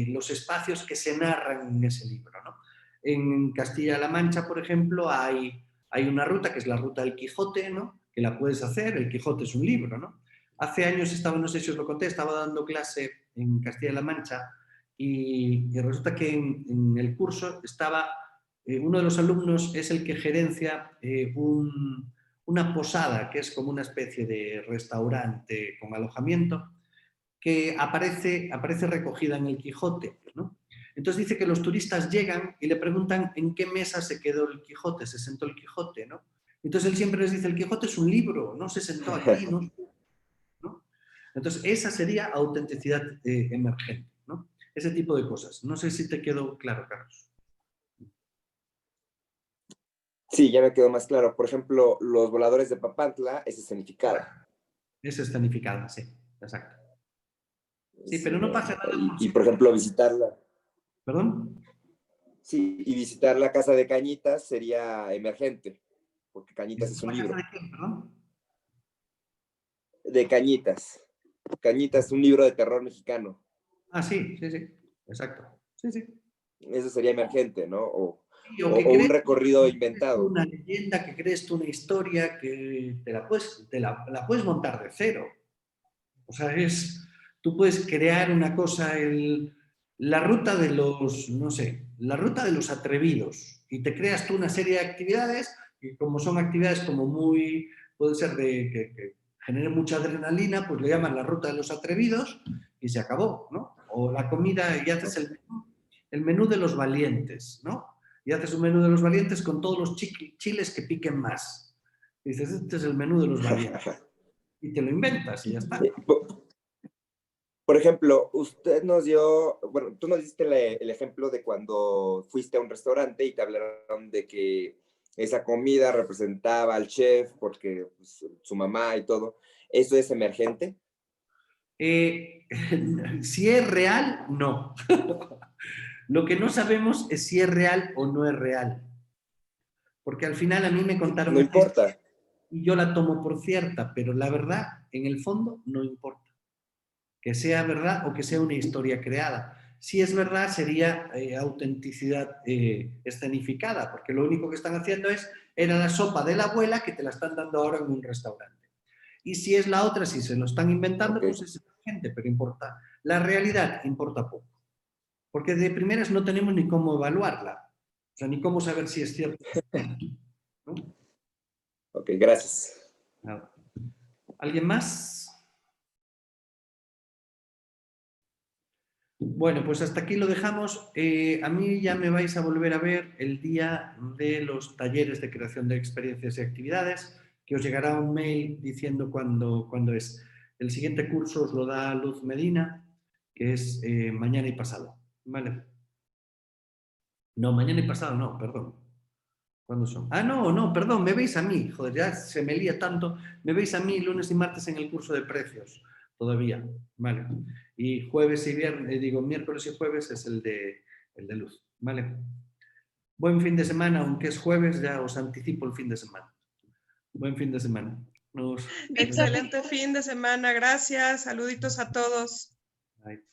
A: los espacios que se narran en ese libro, ¿no? En Castilla-La Mancha, por ejemplo, hay una ruta que es la ruta del Quijote, ¿no? Que la puedes hacer, el Quijote es un libro, ¿no? Hace años no sé si os lo conté, estaba dando clase en Castilla-La Mancha y resulta que en el curso estaba, uno de los alumnos es el que gerencia una posada, que es como una especie de restaurante con alojamiento, que aparece recogida en el Quijote, ¿no? Entonces dice que los turistas llegan y le preguntan en qué mesa se quedó el Quijote, se sentó el Quijote, ¿no? Entonces él siempre les dice, el Quijote es un libro, no se sentó aquí, ¿no? Entonces, esa sería autenticidad emergente, ¿no? Ese tipo de cosas. No sé si te quedó claro, Carlos.
B: Sí, ya me quedó más claro. Por ejemplo, los voladores de Papantla es escenificada.
A: Es escenificada, sí, exacto. Sí, pero no pasa nada.
B: Y, por ejemplo, visitarla.
A: ¿Perdón?
B: Sí, y visitar la casa de Cañitas sería emergente, porque Cañitas es un
A: ¿La
B: libro.
A: casa de quién, perdón?
B: De Cañitas. Cañitas es un libro de terror mexicano.
A: Ah, sí, sí, sí, exacto. Sí, sí.
B: Eso sería emergente, ¿no?
A: Sí,
B: O
A: que
B: un
A: crees
B: recorrido inventado.
A: una leyenda, que crees tú una historia, que la puedes montar de cero. O sea, tú puedes crear una cosa, la ruta de los, no sé, la ruta de los atrevidos, y te creas tú una serie de actividades, y como son actividades como muy, puede ser que generen mucha adrenalina, pues le llaman la ruta de los atrevidos, y se acabó, ¿no? O la comida, y haces el menú de los valientes, ¿no? Y haces un menú de los valientes con todos los chiles que piquen más. Y dices, este es el menú de los valientes. Y te lo inventas y ya está.
B: Por ejemplo, usted nos dio, bueno, tú nos diste el ejemplo de cuando fuiste a un restaurante y te hablaron de que esa comida representaba al chef porque pues, su mamá y todo. ¿Eso es emergente?
A: Si es real, no. Lo que no sabemos es si es real o no es real. Porque al final a mí me contaron
B: No importa.
A: y yo la tomo por cierta, pero la verdad, en el fondo, no importa. Que sea verdad o que sea una historia creada. Si es verdad, sería autenticidad escenificada, porque lo único que están haciendo era la sopa de la abuela que te la están dando ahora en un restaurante. Y si es la otra, si se lo están inventando,
B: Okay.
A: pues es gente, pero importa. La realidad importa poco. Porque de primeras no tenemos ni cómo evaluarla. O sea, ni cómo saber si es cierto. ¿No?
B: Ok, gracias.
A: Nada. ¿Alguien más? Bueno, pues hasta aquí lo dejamos. A mí ya me vais a volver a ver el día de los talleres de creación de experiencias y actividades, que os llegará un mail diciendo cuándo es. El siguiente curso os lo da Luz Medina, que es mañana y pasado. ¿Vale? No, mañana y pasado no, perdón. ¿Cuándo son? Ah, no, perdón, me veis a mí. Joder, ya se me lía tanto. Me veis a mí lunes y martes en el curso de precios, todavía. Vale. Y jueves y viernes, miércoles y jueves es el de Luz. Vale. Buen fin de semana, aunque es jueves, ya os anticipo el fin de semana. Buen fin de semana.
I: Excelente fin de semana, gracias. Saluditos a todos.
A: Bye.